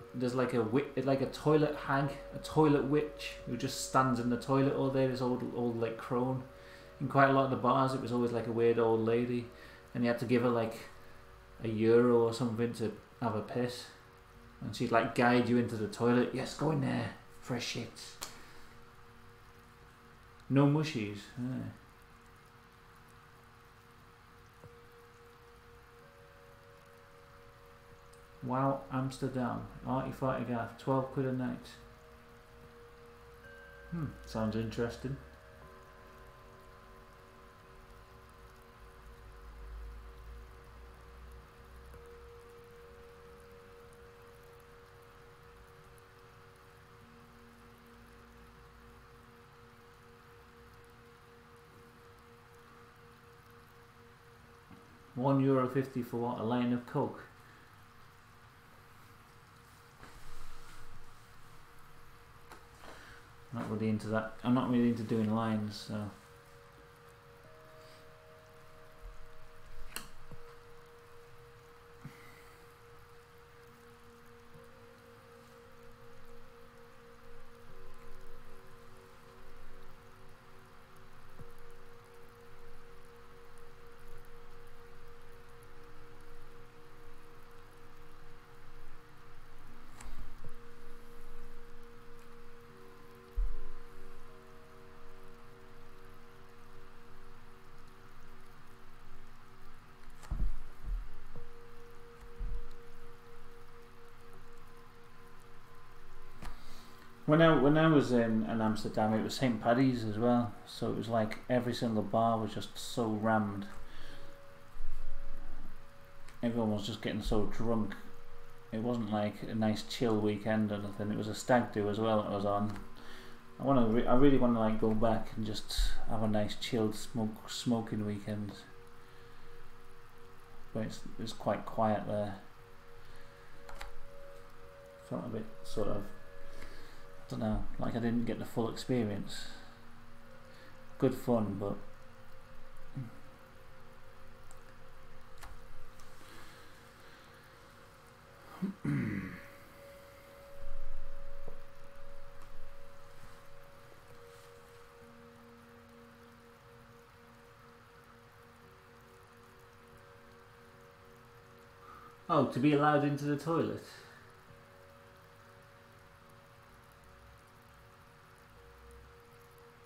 toilet hag, a toilet witch who just stands in the toilet all day. This old like crone. In quite a lot of the bars, it was always like a weird old lady, and you had to give her like €1 or something to have a piss, and she'd like guide you into the toilet. Yes, go in there for a shit. No mushies. Yeah. Wow, Amsterdam, arty farty gaff, 12 quid a night. Sounds interesting. €1.50 for what? A line of coke? I'm not really into that. I'm not really into doing lines, so. When I was in Amsterdam, it was St. Paddy's as well, so it was like every single bar was just so rammed. Everyone was just getting so drunk. It wasn't like a nice chill weekend or nothing. It was a stag do as well that was on. I really want to like go back and just have a nice chilled smoking weekend. But it's quite quiet there. Felt a bit sort of, I don't know, like I didn't get the full experience. Good fun, but oh, to be allowed into the toilet.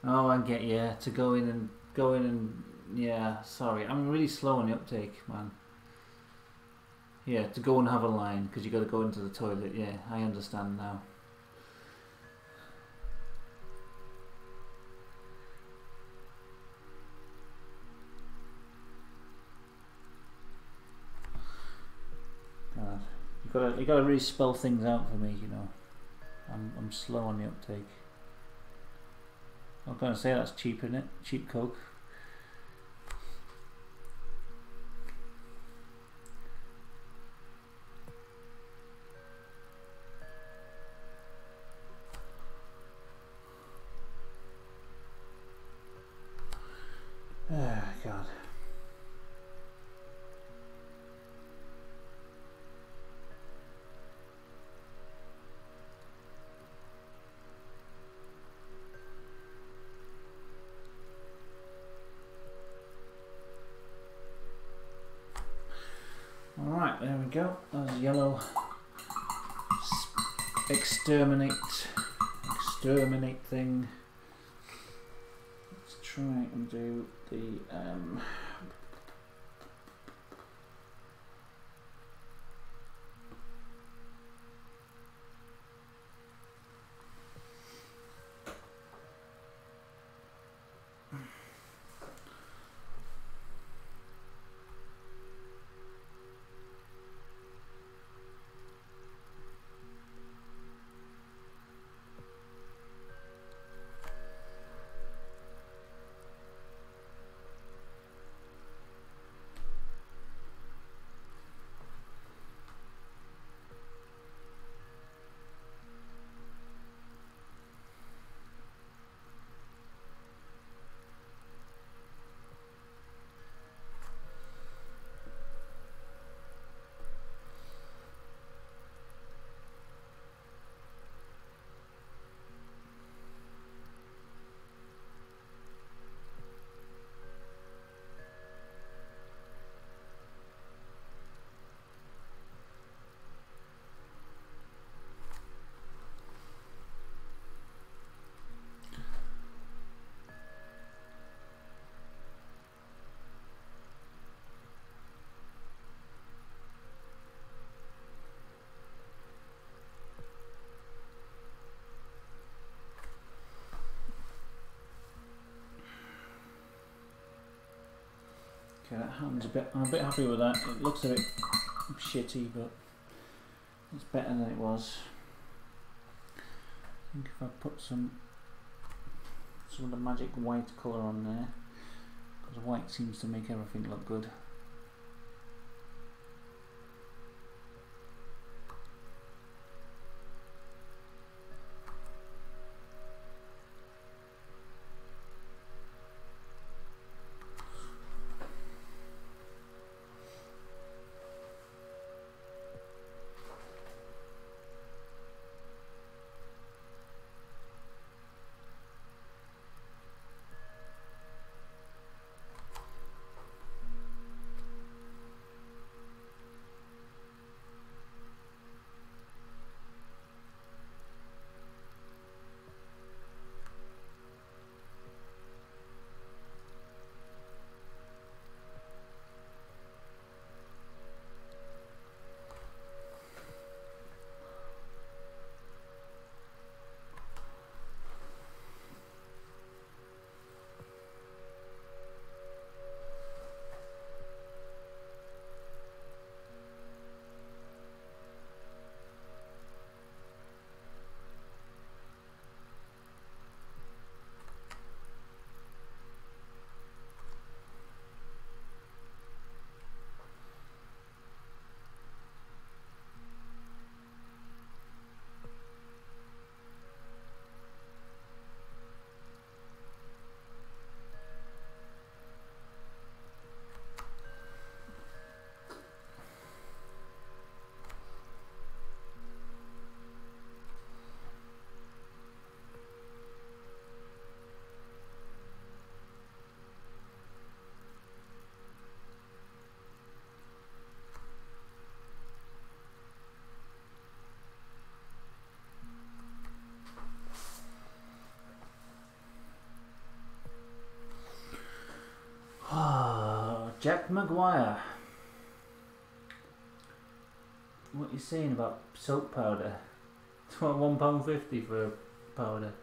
Oh, I get you. To go in and yeah. Sorry, I'm really slow on the uptake, man. Yeah, to go and have a line because you got to go into the toilet. Yeah, I understand now. God, you gotta really spell things out for me, you know. I'm slow on the uptake. I'm going to say that's cheap, isn't it? Cheap coke. Oh, God. Alright, there we go. There's yellow. Exterminate thing. Let's try and do the okay, that hand's I'm a bit happy with that. It looks a bit shitty, but it's better than it was. I think if I put some of the magic white colour on there, because white seems to make everything look good. Jack Maguire. What are you saying about soap powder? It's what, £1.50 for powder.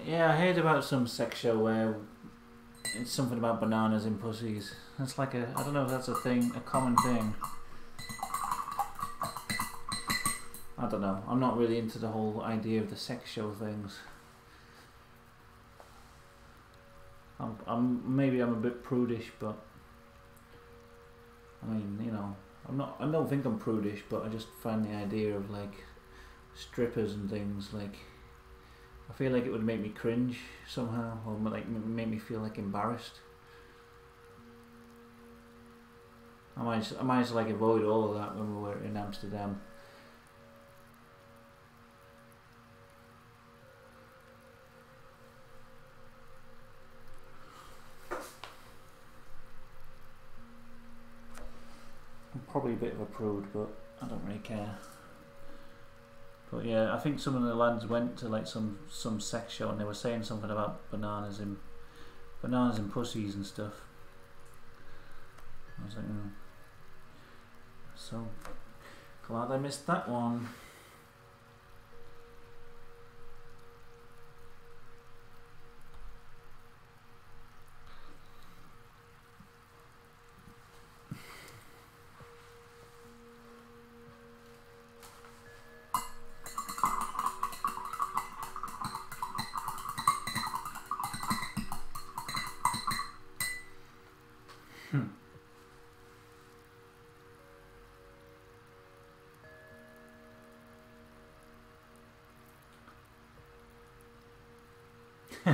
Yeah, I heard about some sex show where it's something about bananas in pussies. That's like I don't know if that's a thing, a common thing. I don't know. I'm not really into the whole idea of the sex show things. Maybe I'm a bit prudish, but I mean, you know, I don't think I'm prudish, but I just find the idea of like strippers and things like, I feel like it would make me cringe somehow, or like make me feel like embarrassed. I might just like avoid all of that when we were in Amsterdam. I'm probably a bit of a prude, but I don't really care. But yeah, I think some of the lads went to like some sex show and they were saying something about bananas and pussies and stuff. I was like, so glad I missed that one.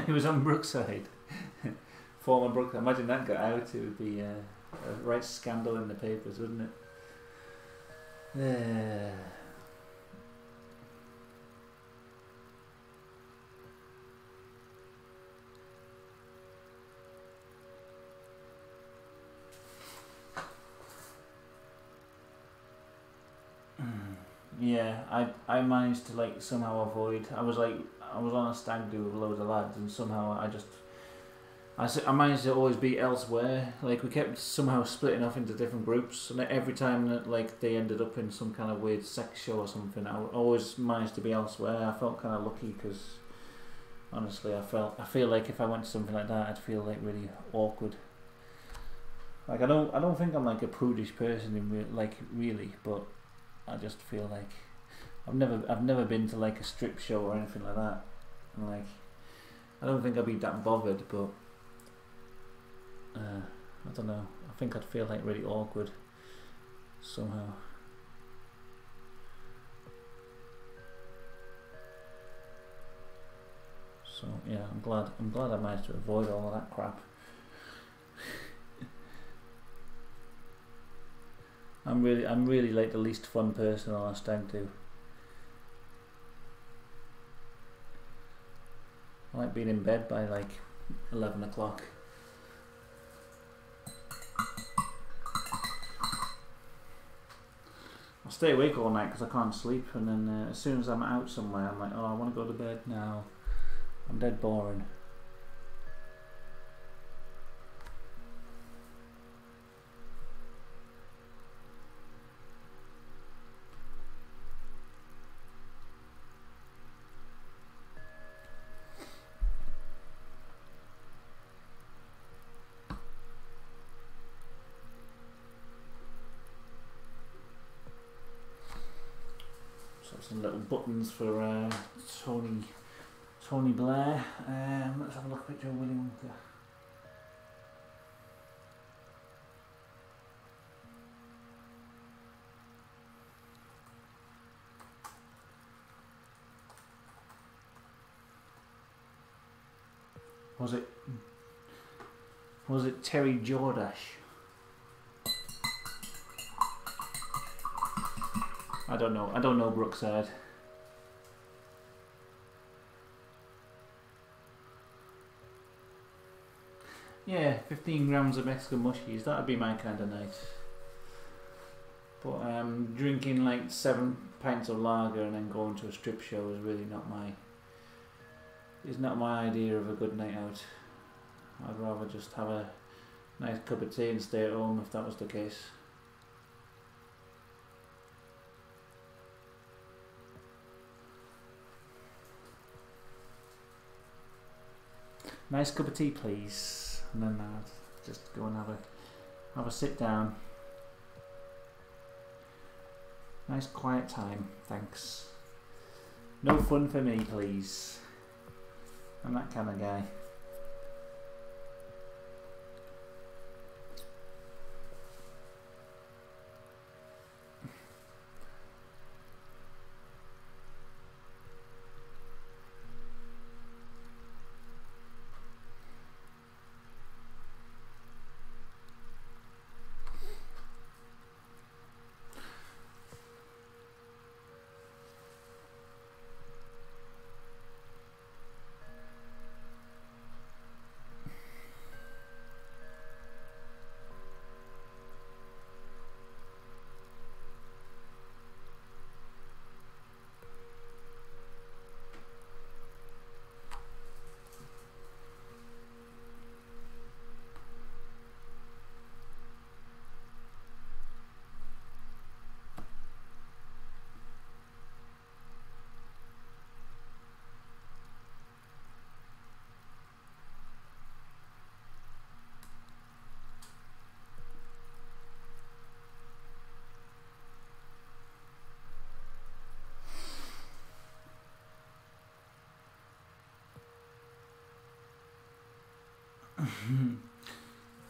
He was on Brookside. Former Brookside. Imagine that got out. It would be a right scandal in the papers, wouldn't it? Yeah, I managed to like somehow avoid. I was on a stag do with loads of lads, and somehow I managed to always be elsewhere. Like we kept somehow splitting off into different groups, and every time that like they ended up in some kind of weird sex show or something, I always managed to be elsewhere. I felt kind of lucky because honestly, I feel like if I went to something like that, I'd feel like really awkward. Like I don't think I'm like a prudish person really, but I just feel like I've never been to like a strip show or anything like that, and like I don't think I'd be that bothered, but I don't know, I think I'd feel like really awkward somehow. So yeah, I'm glad I managed to avoid all of that crap. I'm really like the least fun person on a stag do. I like being in bed by like 11 o'clock. I'll stay awake all night because I can't sleep, and then as soon as I'm out somewhere I'm like, oh, I want to go to bed now. I'm dead boring. Some little buttons for Tony Blair. Let's have a look at picture of Willy Wonka. Was it Terry Jordache? I don't know Brookside. Yeah, 15 grams of Mexican mushies, that'd be my kind of night. But drinking like 7 pints of lager and then going to a strip show is really not my idea of a good night out. I'd rather just have a nice cup of tea and stay at home if that was the case. Nice cup of tea, please. and then I'd just go and have a sit down. Nice quiet time, thanks. No fun for me, please. I'm that kind of guy.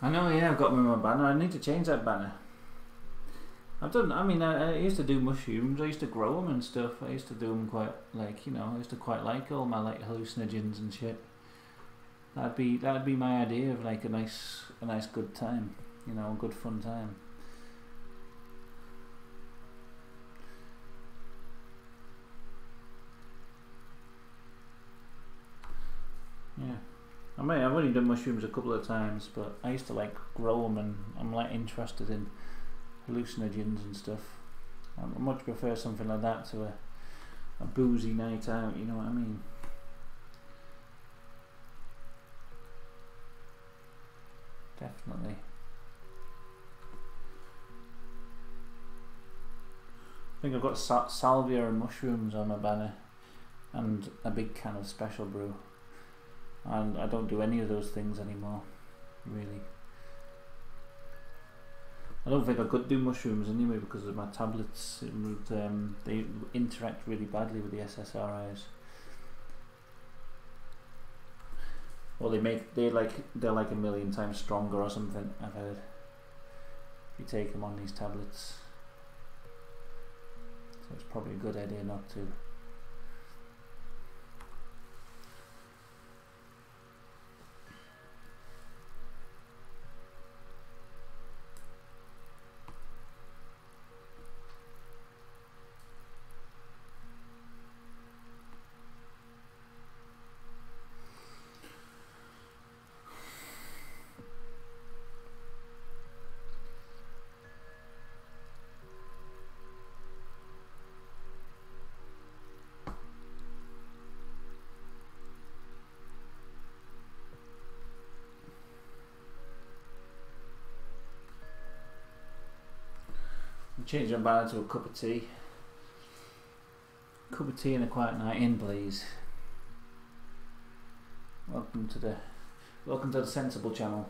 I know, yeah, I've got them in my banner. I need to change that banner. I used to do mushrooms. I used to grow them and stuff. I used to do them quite, like, you know, I used to quite like all my, like, hallucinogens and shit. That'd be my idea of, like, a nice good time. You know, a good fun time. Yeah. I've only done mushrooms a couple of times, but I used to like grow them, and I'm like interested in hallucinogens and stuff. I much prefer something like that to a boozy night out, you know what I mean? Definitely. I think I've got salvia and mushrooms on my banner, and a big can of special brew. And I don't do any of those things anymore, really. I don't think I could do mushrooms anyway because of my tablets. They interact really badly with the SSRIs. Well, they're like a million times stronger or something, I've heard, if you take them on these tablets. So it's probably a good idea not to. Change my banner to a cup of tea. Cup of tea and a quiet night in, please. Welcome to the Sensible channel.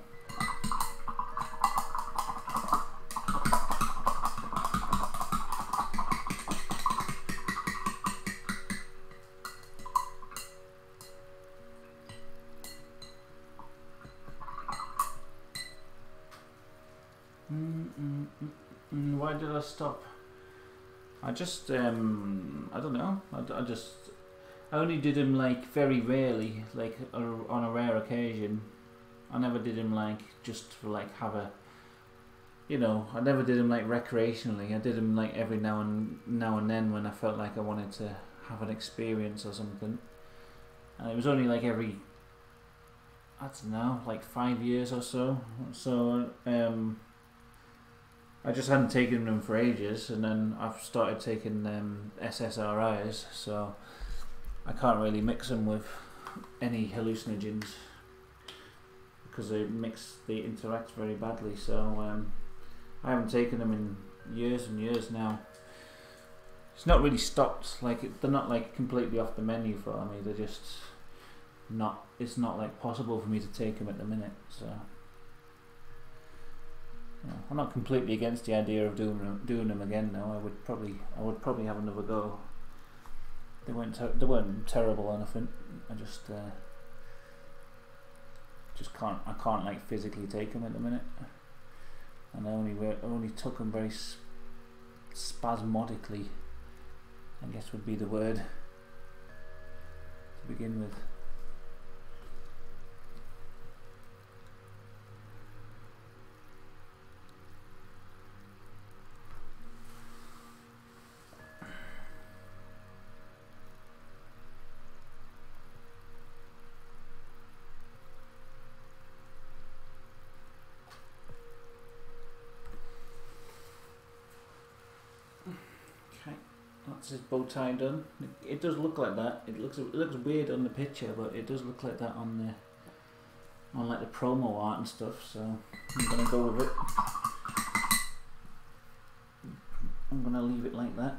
Why did I stop? I just I don't know. I only did him like very rarely, like on a rare occasion. I never did him like just for like have a, you know, I never did him like recreationally. I did him like every now and then when I felt like I wanted to have an experience or something. And it was only like every, I don't know, like 5 years or so. So I just hadn't taken them for ages, and then I've started taking SSRIs, so I can't really mix them with any hallucinogens because they interact very badly. So I haven't taken them in years and years now. It's not really stopped. Like they're not like completely off the menu for me. it's not like possible for me to take him at the minute. So I'm not completely against the idea of doing them again. Now I would probably have another go. They weren't terrible or anything. I just can't like physically take them at the minute. And I only took them very spasmodically, I guess would be the word, to begin with. That's his bow tie done. It does look like that. It looks weird on the picture, but it does look like that on like the promo art and stuff. So I'm gonna go with it. I'm gonna leave it like that.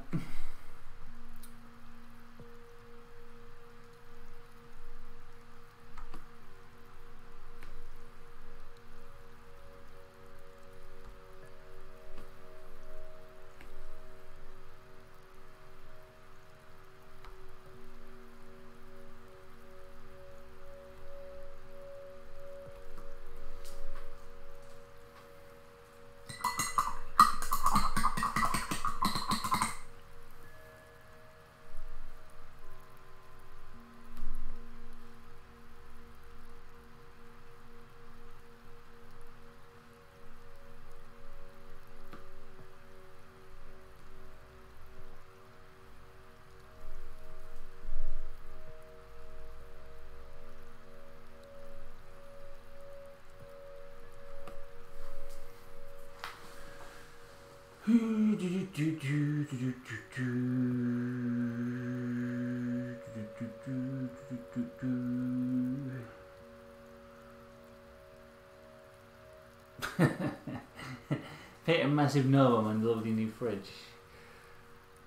Paint a massive no on my lovely new fridge.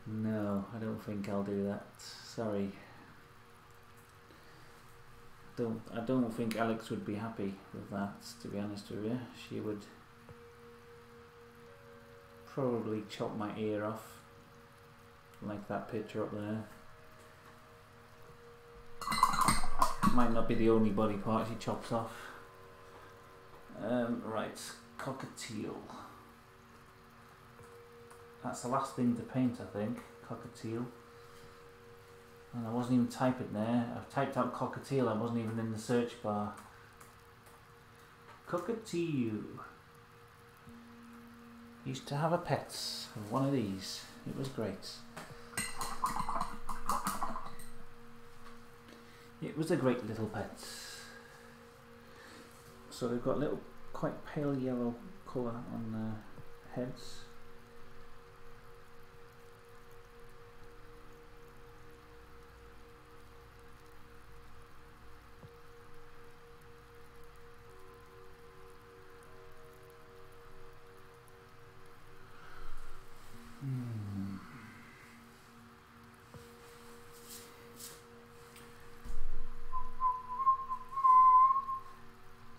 No, I don't think I'll do that. Sorry. I don't think Alex would be happy with that, to be honest with you. She would probably chop my ear off, like that picture up there. Might not be the only body part she chops off. Right, cockatiel. That's the last thing to paint, I think. Cockatiel. And I wasn't even typing there. I've typed out cockatiel, I wasn't even in the search bar. Cockatiel. Used to have a pet of one of these. It was great. It was a great little pet. So they've got little, quite pale yellow colour on their heads.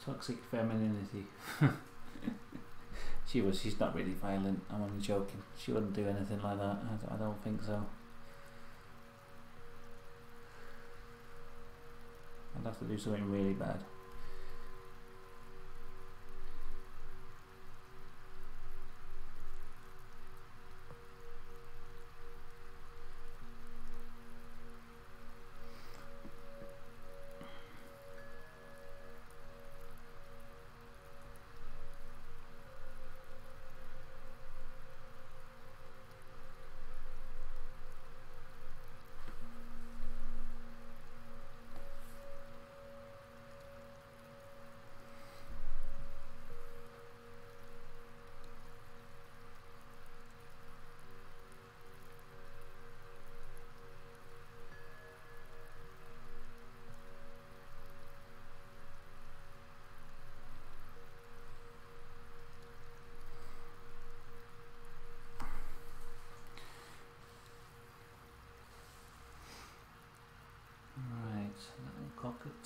Toxic femininity. She's not really violent, I'm only joking. She wouldn't do anything like that, I don't think so. I'd have to do something really bad.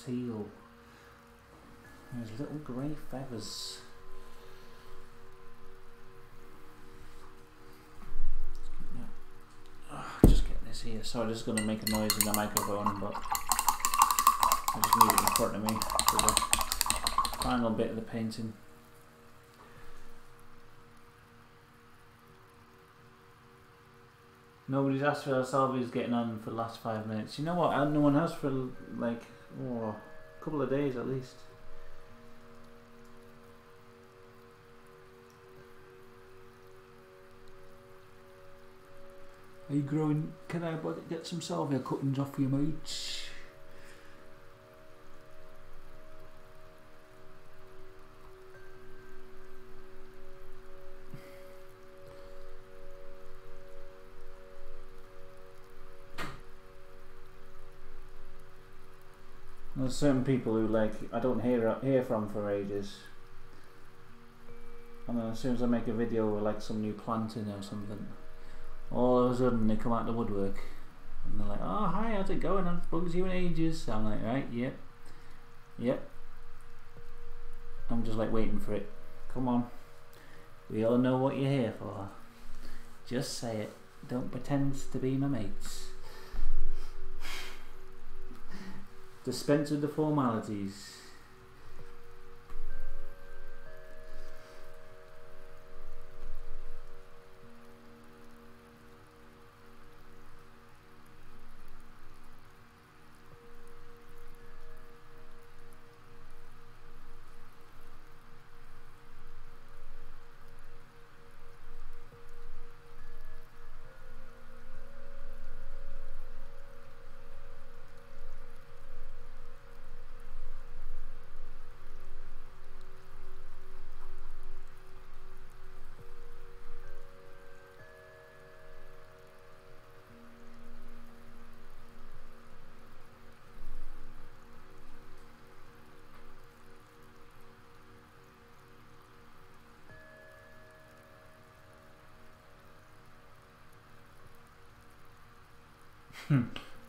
teal. There's little grey feathers. Just get this here. Sorry, this is going to make a noise in the microphone, but I just need it in front of me for the final bit of the painting. Nobody's asked for how Salvia's getting on for the last 5 minutes. You know what? No one has for like a couple of days at least. Are you growing? Can I get some salvia cuttings off you, mate? There's certain people who like I don't hear from for ages, and then as soon as I make a video with like some new planting or something, all of a sudden they come out the woodwork and they're like, "Oh hi, how's it going? I've spoken to you in ages." I'm like, "Right, yep." I'm just like waiting for it. Come on, we all know what you're here for. Just say it. Don't pretend to be my mates. Dispense with the formalities.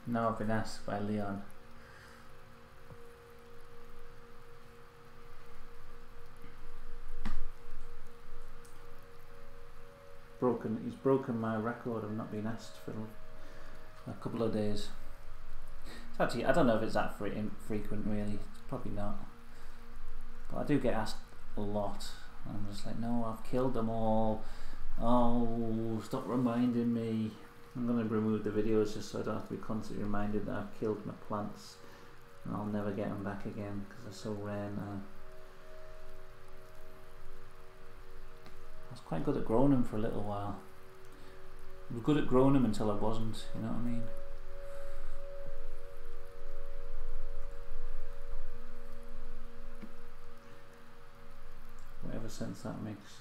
Now I've been asked by Leon. He's broken my record of not being asked for a couple of days. It's actually, I don't know if it's that frequent really. It's probably not. But I do get asked a lot. I'm just like, no, I've killed them all. Oh, stop reminding me. I'm going to remove the videos just so I don't have to be constantly reminded that I've killed my plants and I'll never get them back again because they're so rare now. I was quite good at growing them for a little while. I was good at growing them until I wasn't, you know what I mean? Whatever sense that makes.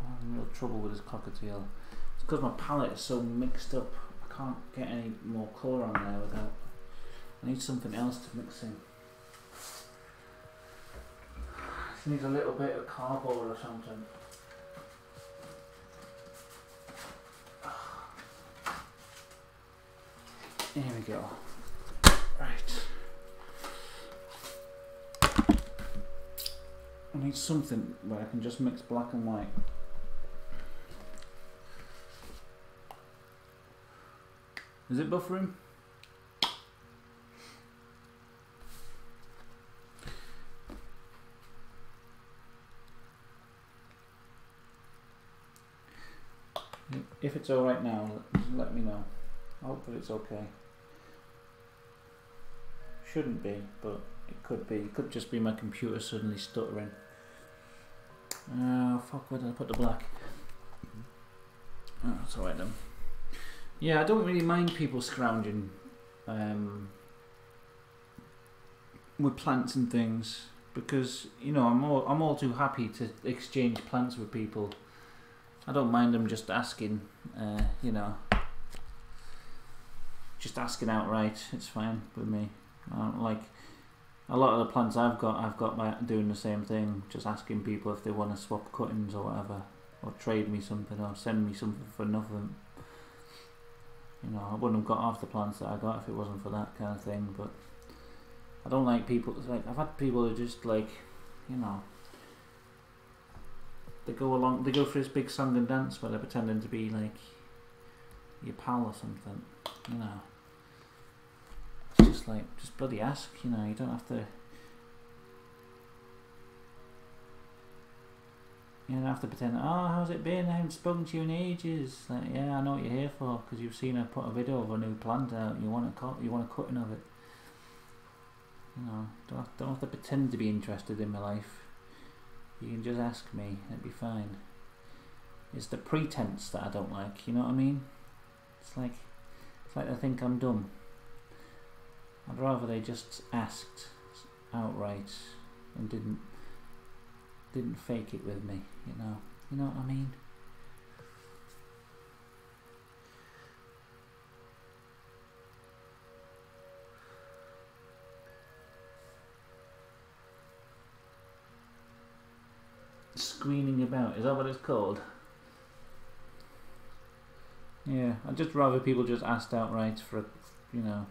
I'm in real trouble with this cockatiel. It's because my palette is so mixed up. I can't get any more colour on there without. I need something else to mix in. It needs a little bit of cardboard or something. Here we go. Right. I need something where I can just mix black and white. Is it buffering? If it's alright now, let me know. I hope that it's okay. Shouldn't be, but it could be. It could just be my computer suddenly stuttering. Oh fuck, where did I put the black? Oh, it's alright then. Yeah, I don't really mind people scrounging with plants and things because, you know, I'm all too happy to exchange plants with people. I don't mind them just asking, you know, just asking outright. It's fine with me. I don't like a lot of the plants I've got by doing the same thing, just asking people if they want to swap cuttings or whatever. or trade me something, or send me something for nothing. You know, I wouldn't have got half the plants that I got if it wasn't for that kind of thing. But I don't like people. It's like I've had people who just like, you know, they go for this big song and dance where they're pretending to be like your pal or something. You know, it's just like, just bloody ask. You know, you don't have to. You don't have to pretend, oh, how's it been? I haven't spoken to you in ages. Like, yeah, I know what you're here for, because you've seen her put a video of a new plant out and you want a cutting of it. You know, don't have to pretend to be interested in my life. You can just ask me, it'll be fine. It's the pretense that I don't like, you know what I mean? It's like they think I'm dumb. I'd rather they just asked outright and didn't fake it with me, you know what I mean? Screening about, is that what it's called? Yeah, I'd just rather people just asked outright for, you know.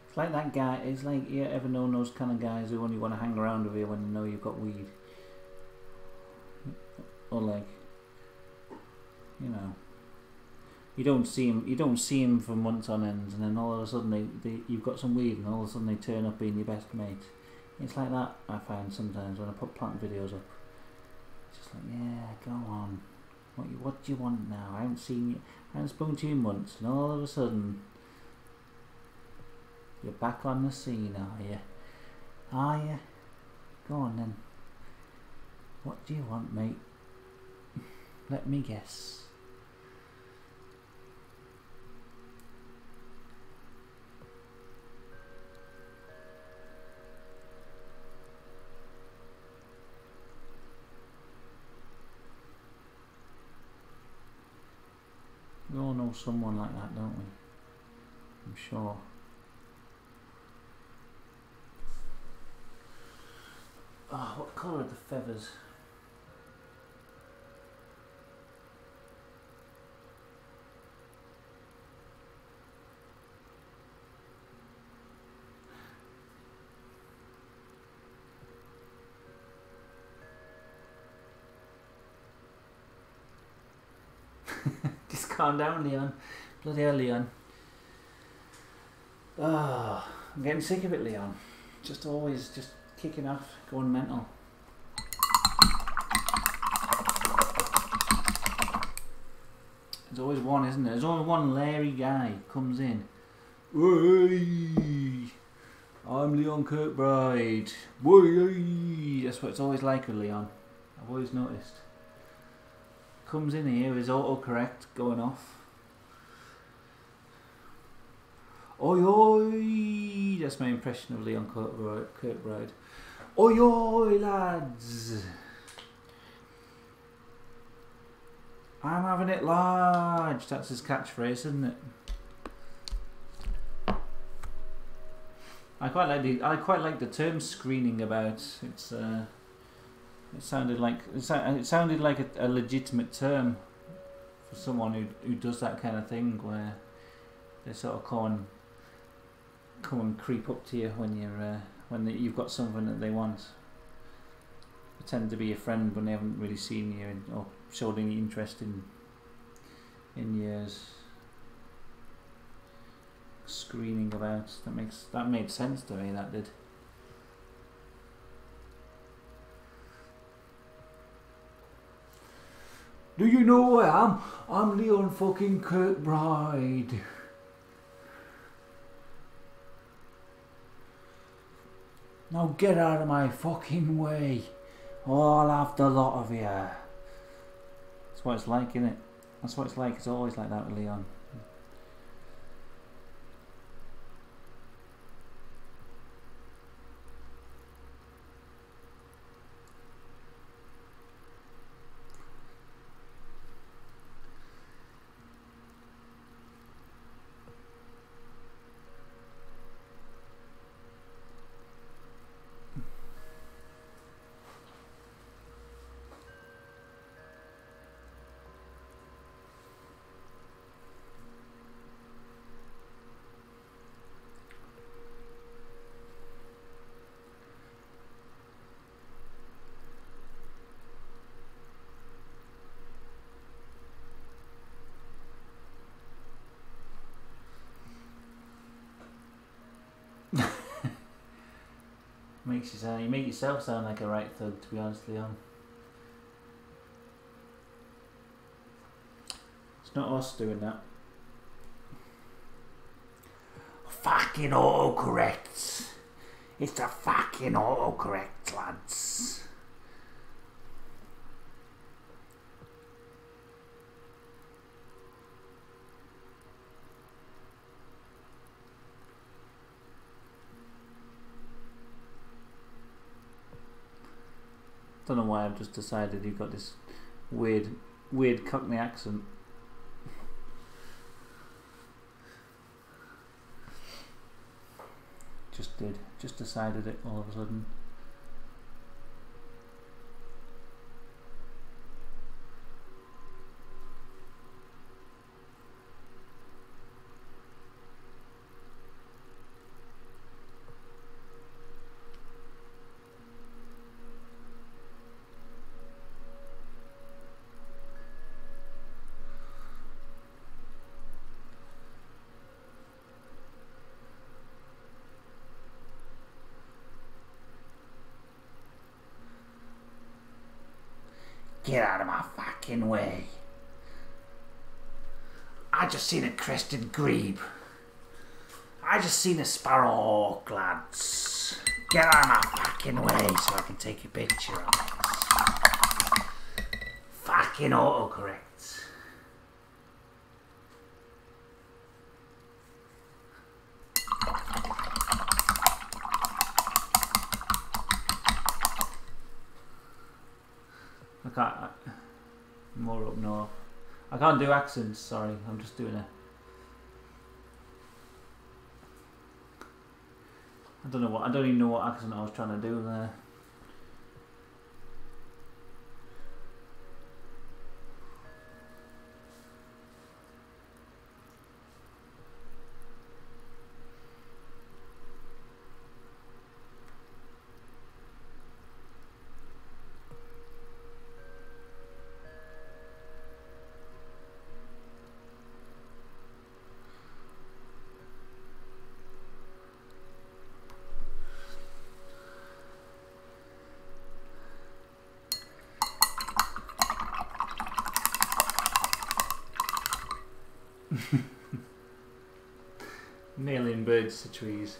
It's like that guy, it's like, you ever known those kind of guys who only want to hang around with you when you know you've got weed? Or like, you know, you don't see him for months on end, and then all of a sudden you've got some weed, and all of a sudden they turn up being your best mate. It's like that, I find sometimes when I put plant videos up. It's just like, yeah, go on. What do you want now? I haven't seen you, I haven't spoken to you in months, and all of a sudden you're back on the scene, are you? Are you? Go on then. What do you want, mate? Let me guess. We all know someone like that, don't we? I'm sure. Oh, what colour are the feathers? Just calm down, Leon. Bloody hell, Leon. Oh, I'm getting sick of it, Leon. Just always just kicking off, going mental. There's always one, isn't there? There's always one Larry guy comes in. Hey, I'm Leon Kirkbride. Hey. That's what it's always like with Leon. I've always noticed. Comes in here, his autocorrect going off. Oi oi! That's my impression of Leon Kirkbride. Oi oi lads! I'm having it large. That's his catchphrase, isn't it? I quite like the term screening about. It's It sounded like a legitimate term for someone who does that kind of thing, where they sort of come and creep up to you when you've got something that they want. Pretend to be your friend when they haven't really seen you or showed any interest in years. Screening about. That made sense to me. That did. Do you know who I am? I'm Leon fucking Kirkbride. Now get out of my fucking way. All after a lot of you. That's what it's like, isn't it? That's what it's like. It's always like that with Leon. You make yourself sound like a right thug, to be honest, Leon. It's not us doing that. Fucking autocorrect. It's the fucking autocorrect, lads. Don't know why I've just decided you've got this weird Cockney accent. Just decided it all of a sudden. Get out of my fucking way. I just seen a crested grebe. I just seen a sparrow hawk, lads. Get out of my fucking way so I can take a picture of it. Fucking autocorrect. More up north. I can't do accents, sorry, I'm just doing I don't even know what accent I was trying to do there. Nailing birds to trees.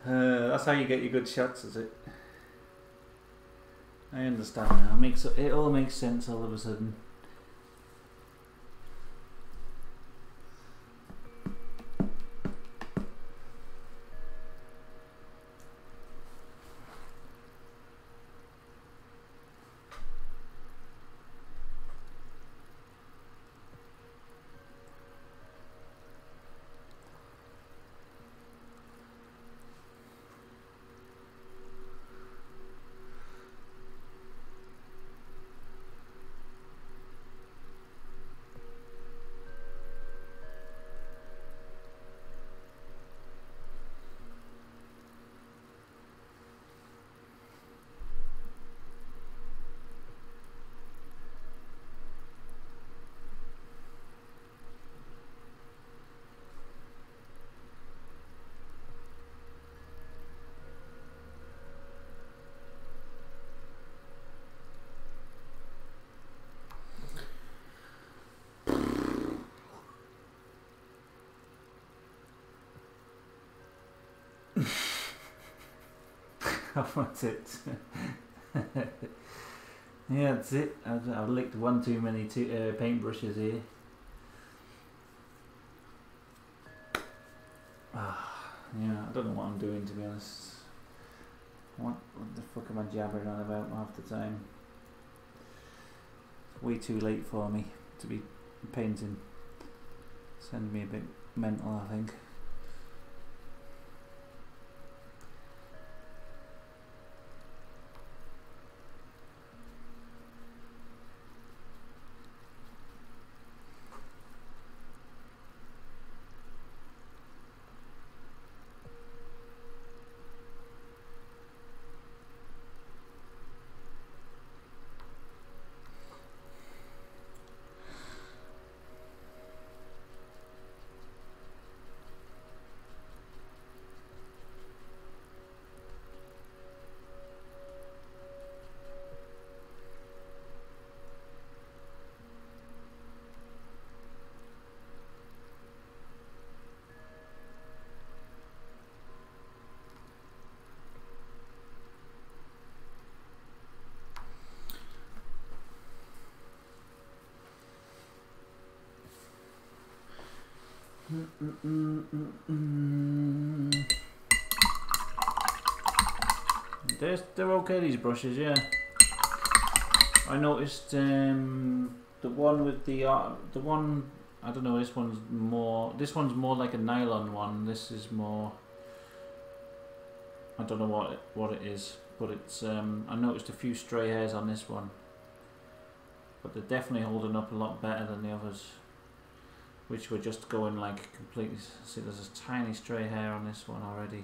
That's how you get your good shots, is it? I understand now. It all makes sense all of a sudden. What's it? Yeah, that's it. I've licked one too many paintbrushes here. Yeah, I don't know what I'm doing, to be honest. What the fuck am I jabbering on about half the time? It's way too late for me to be painting. Send me a bit mental, I think. They're okay, these brushes, yeah. I noticed the one with the one, I don't know, this one's more like a nylon one. This is more, I don't know what it is, but it's I noticed a few stray hairs on this one, but they're definitely holding up a lot better than the others, which were just going like completely. See, there's a tiny stray hair on this one already,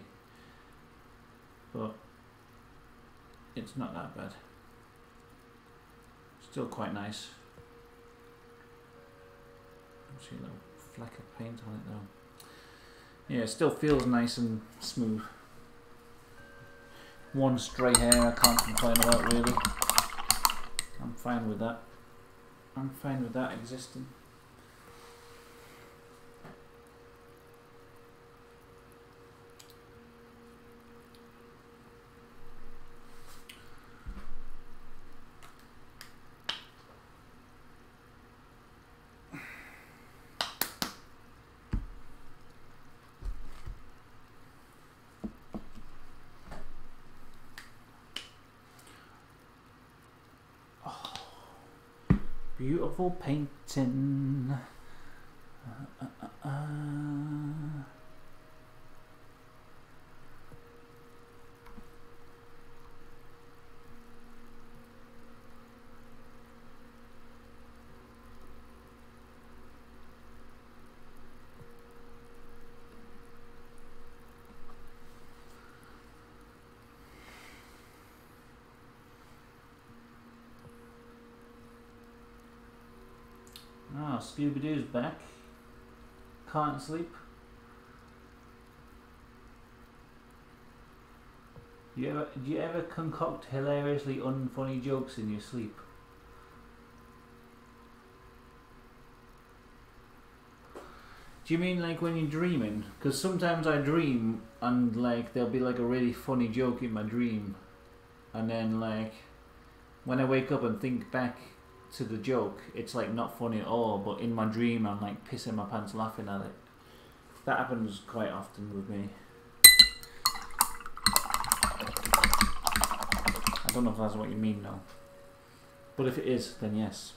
but it's not that bad. Still quite nice. See a little fleck of paint on it though. Yeah, it still feels nice and smooth. One stray hair I can't complain about, really. I'm fine with that. I'm fine with that existing. Beautiful painting. Scooby-Doo's back. Can't sleep. Do you ever concoct hilariously unfunny jokes in your sleep? Do you mean like when you're dreaming? Because sometimes I dream and like there'll be like a really funny joke in my dream, and then like when I wake up and think back to the joke, it's like not funny at all, but in my dream I'm like pissing my pants laughing at it. That happens quite often with me. I don't know if that's what you mean though, but if it is, then yes.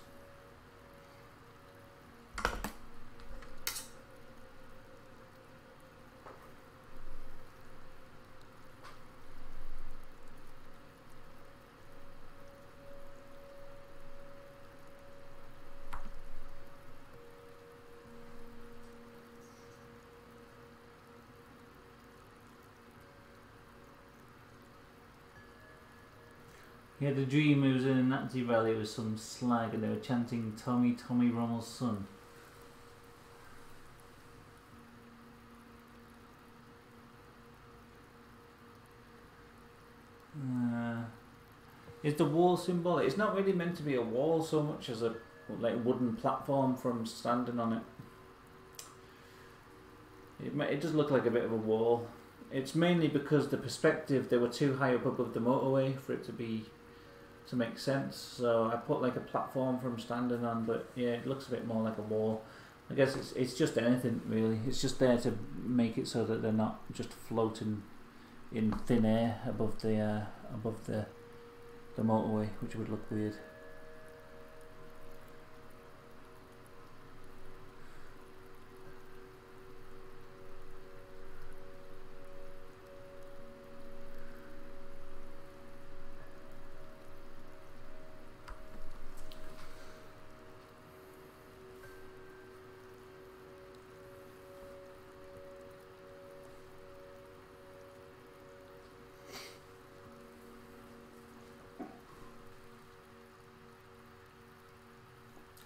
He had a dream he was in a Nazi rally with some slag and they were chanting Tommy, Tommy Rommel's son. Is the wall symbolic? It's not really meant to be a wall so much as a like wooden platform from standing on it. It does look like a bit of a wall. it's mainly because the perspective, they were too high up above the motorway for it to make sense. So I put like a platform from standing on, but yeah, it looks a bit more like a wall. I guess it's just anything really. It's just there to make it so that they're not just floating in thin air above the motorway, which would look weird.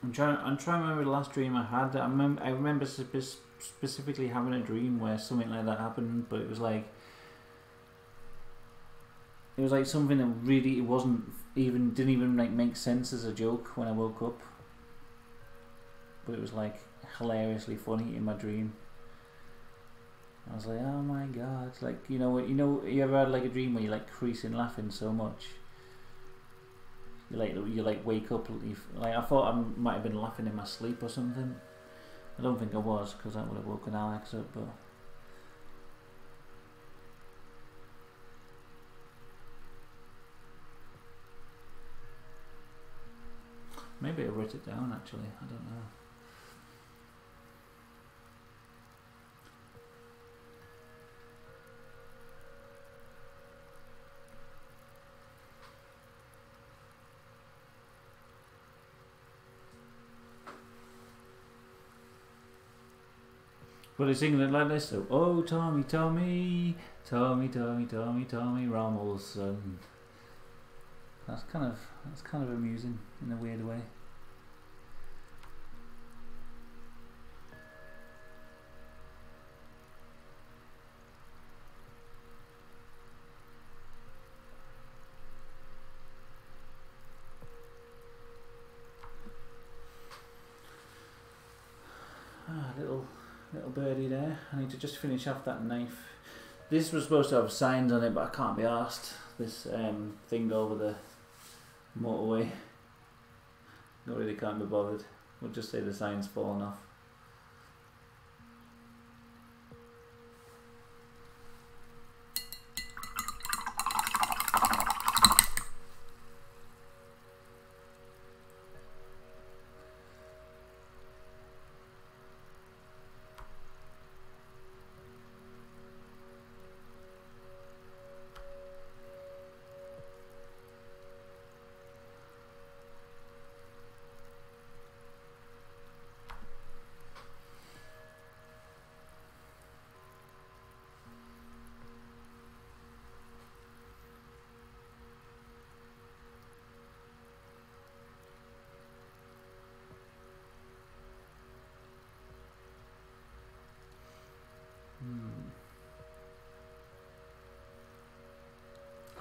I'm trying to remember the last dream I had. I remember specifically having a dream where something like that happened, but it was like something that really didn't even like make sense as a joke when I woke up. But it was like hilariously funny in my dream. I was like, oh my god! Like you you ever had like a dream where you're like creasing laughing so much? You wake up, like I thought I might have been laughing in my sleep or something. I don't think I was, because that would have woken Alex up, but maybe I wrote it down actually, I don't know. But he's singing it like this, so oh Tommy, Tommy, Tommy, Tommy, Tommy, Tommy, Rommel's son. That's kind of amusing in a weird way. Little birdie there. I need to just finish off that knife. This was supposed to have signs on it, but I can't be arsed. This thing over the motorway. I really can't be bothered. We'll just say the sign's fallen off.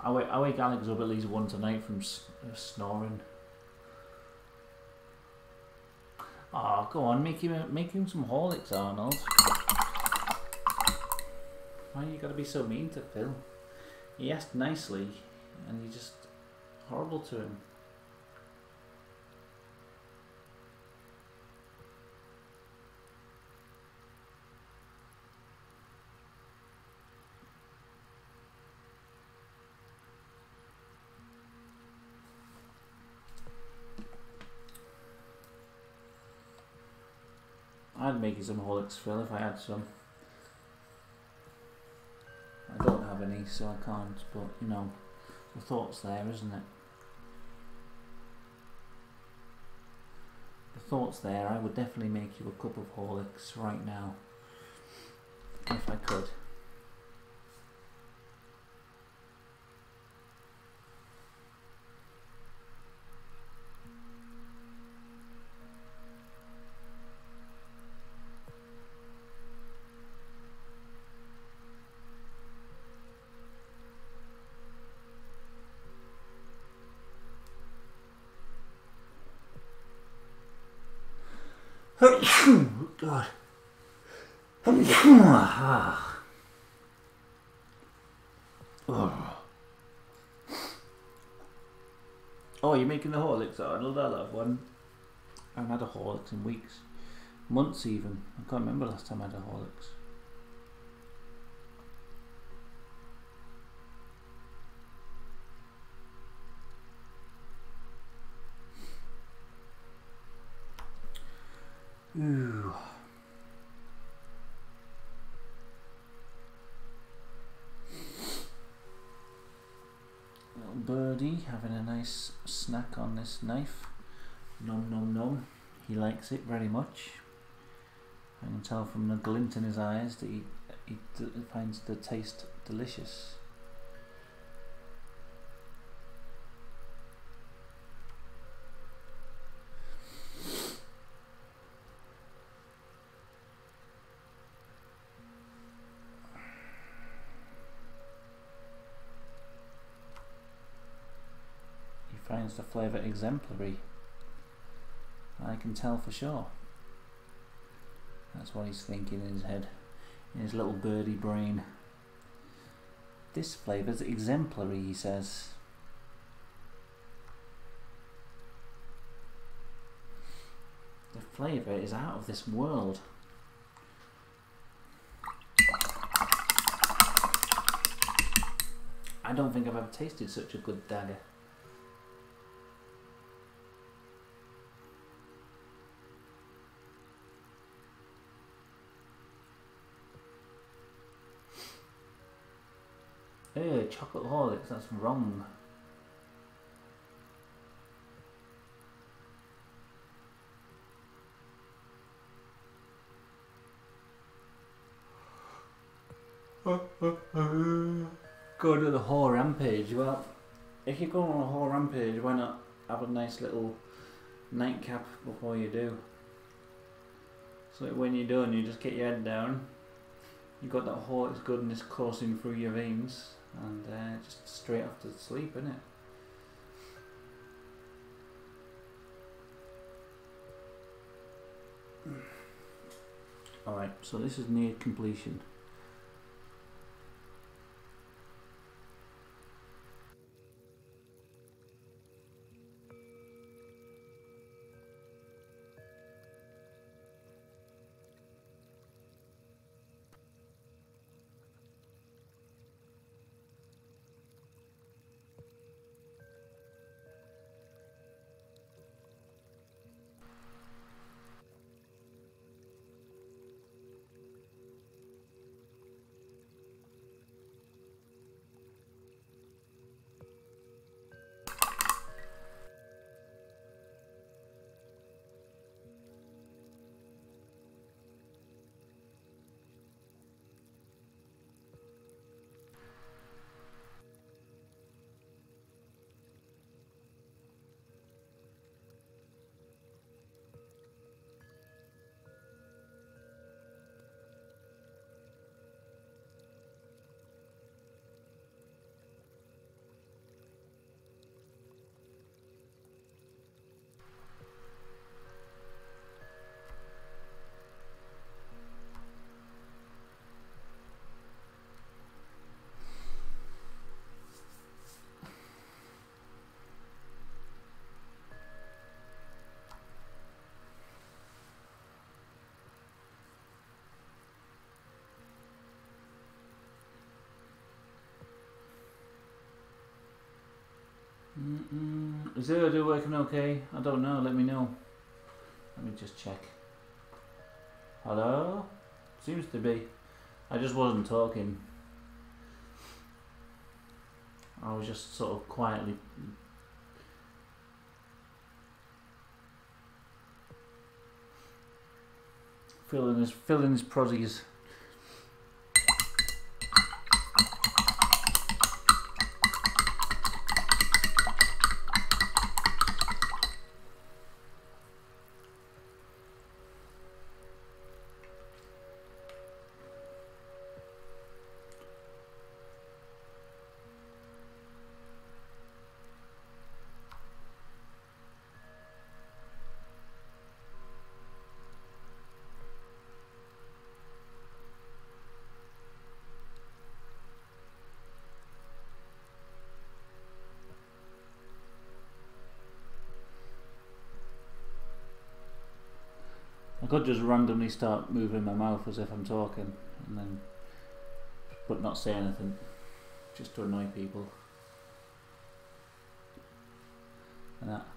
I wake Alex up at least once a night from snoring. Oh, go on, make him some Horlicks, Arnold. Why you gotta be so mean to Phil? He asked nicely, and you're just horrible to him. I'd make you some Horlicks, Phil, if I had some. I don't have any, so I can't, but you know, the thought's there, isn't it? The thought's there. I would definitely make you a cup of Horlicks right now, if I could. God. Oh, oh, you're making the Horlicks, Arnold? I'll have one. I haven't had a Horlicks in weeks. Months even. I can't remember last time I had a Horlicks. Ooh. Little birdie having a nice snack on this knife. Nom nom nom. He likes it very much. I can tell from the glint in his eyes that he finds the taste delicious. He finds the flavour exemplary. I can tell for sure. That's what he's thinking in his head, in his little birdie brain. This flavour's exemplary, he says. The flavour is out of this world. I don't think I've ever tasted such a good dagger. Ew, chocolate Horlicks, that's wrong. Go to the whore rampage. Well, if you're going on a whore rampage, why not have a nice little nightcap before you do? So that when you're done, you just get your head down. You've got that Horlicks goodness coursing through your veins, and just straight off to sleep, innit? Alright, so this is near completion. Is the audio working okay? I don't know, let me know. Let me just check. Hello? Seems to be. I just wasn't talking. I was just sort of quietly filling his prodigies. I could just randomly start moving my mouth as if I'm talking, and then, but not say anything, just to annoy people. And that.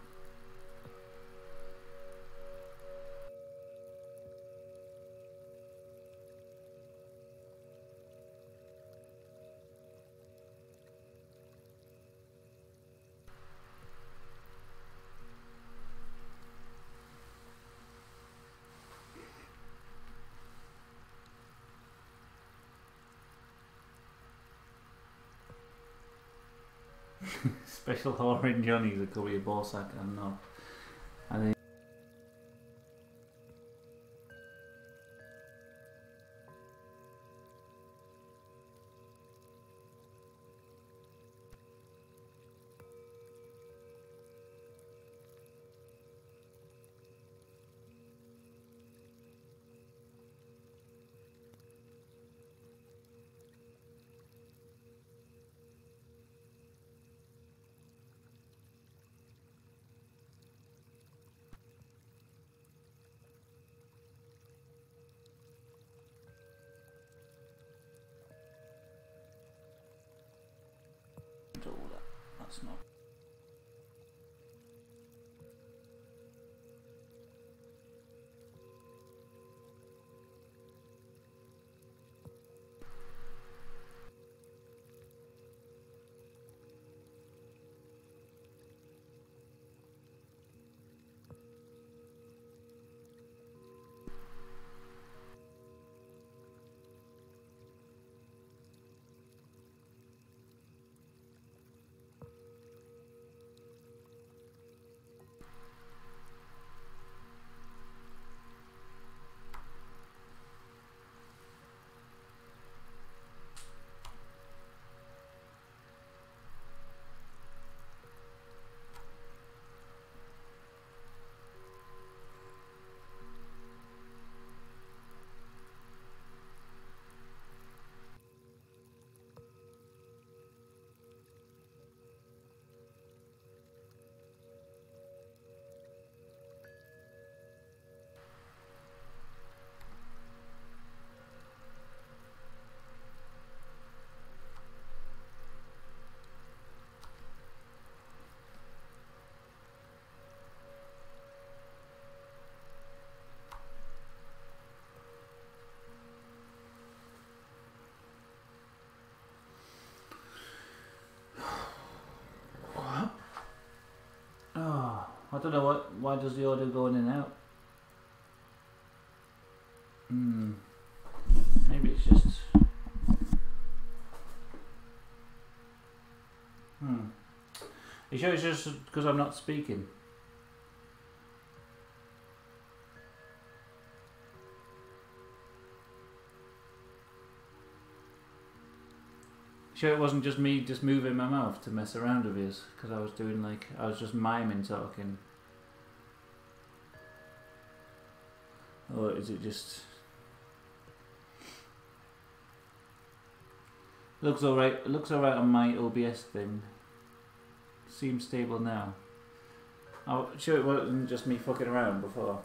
Special Horn Johnny's a cover your ball sack, I don't know. I think that's not. I don't know why does the audio go in and out? Maybe it's just... You sure it's just because I'm not speaking? Sure it wasn't just me just moving my mouth to mess around with his, because I was doing like, I was just miming talking. Or is it just... Looks alright. It looks alright on my OBS thing. Seems stable now. I'm sure it wasn't just me fucking around before.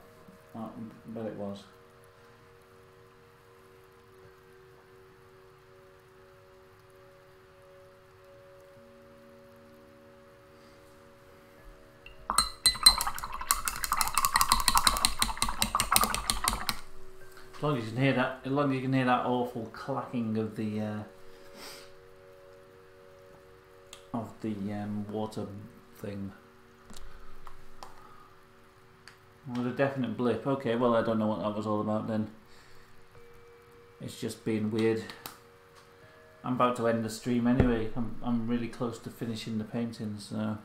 Oh, but it was. As long as you can hear that, as long as you can hear that awful clacking of the water thing. Well, a definite blip. Okay, well I don't know what that was all about then. It's just being weird. I'm about to end the stream anyway. I'm really close to finishing the painting, so.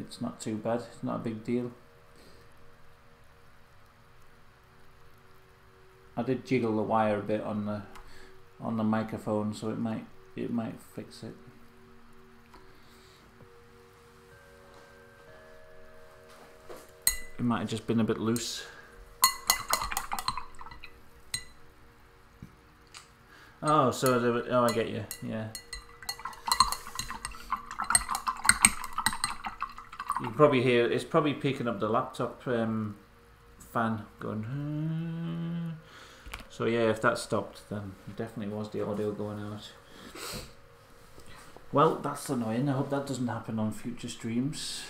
It's not too bad, it's not a big deal. I did jiggle the wire a bit on the microphone, so it might fix it. It might have just been a bit loose. Oh, so I get you, yeah. You can probably hear it's probably picking up the laptop fan going. So yeah, if that stopped, then it definitely was the audio going out. Well, that's annoying. I hope that doesn't happen on future streams.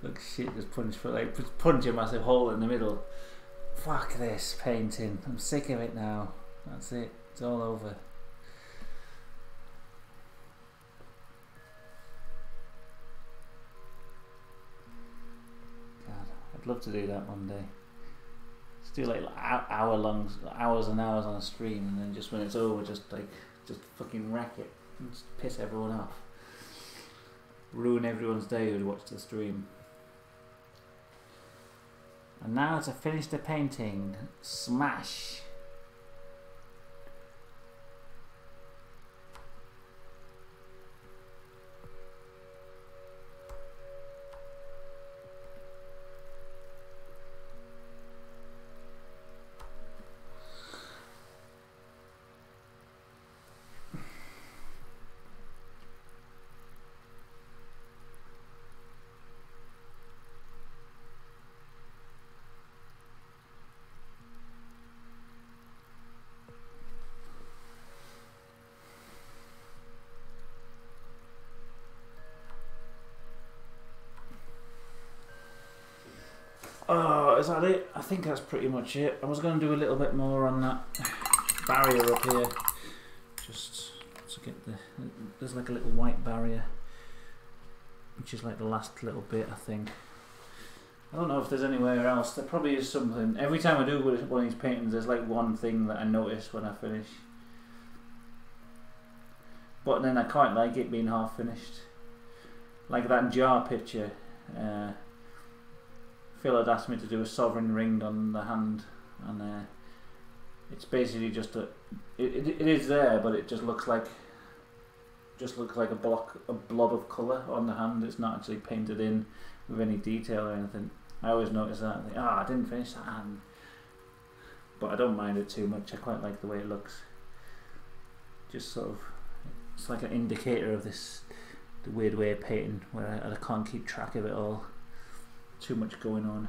Look, shit, just punch a massive hole in the middle. Fuck this painting. I'm sick of it now. That's it. It's all over. God, I'd love to do that one day. Just do like hours and hours on a stream, and then just when it's over, just fucking wreck it and just piss everyone off. Ruin everyone's day who'd watch the stream. And now to finish the painting, smash. Oh, is that it? I think that's pretty much it. I was going to do a little bit more on that barrier up here. Just to get there's like a little white barrier, which is like the last little bit, I think. I don't know if there's anywhere else. There probably is something. Every time I do one of these paintings, there's like one thing that I notice when I finish. But then I quite like it being half finished. Like that jar picture. Phil had asked me to do a sovereign ring on the hand, and it's basically just it is there, but it just looks like a blob of colour on the hand. It's not actually painted in with any detail or anything. I always notice that. I think, I didn't finish that hand, but I don't mind it too much. I quite like the way it looks. Just sort of, it's like an indicator of the weird way of painting where I can't keep track of it all. Too much going on.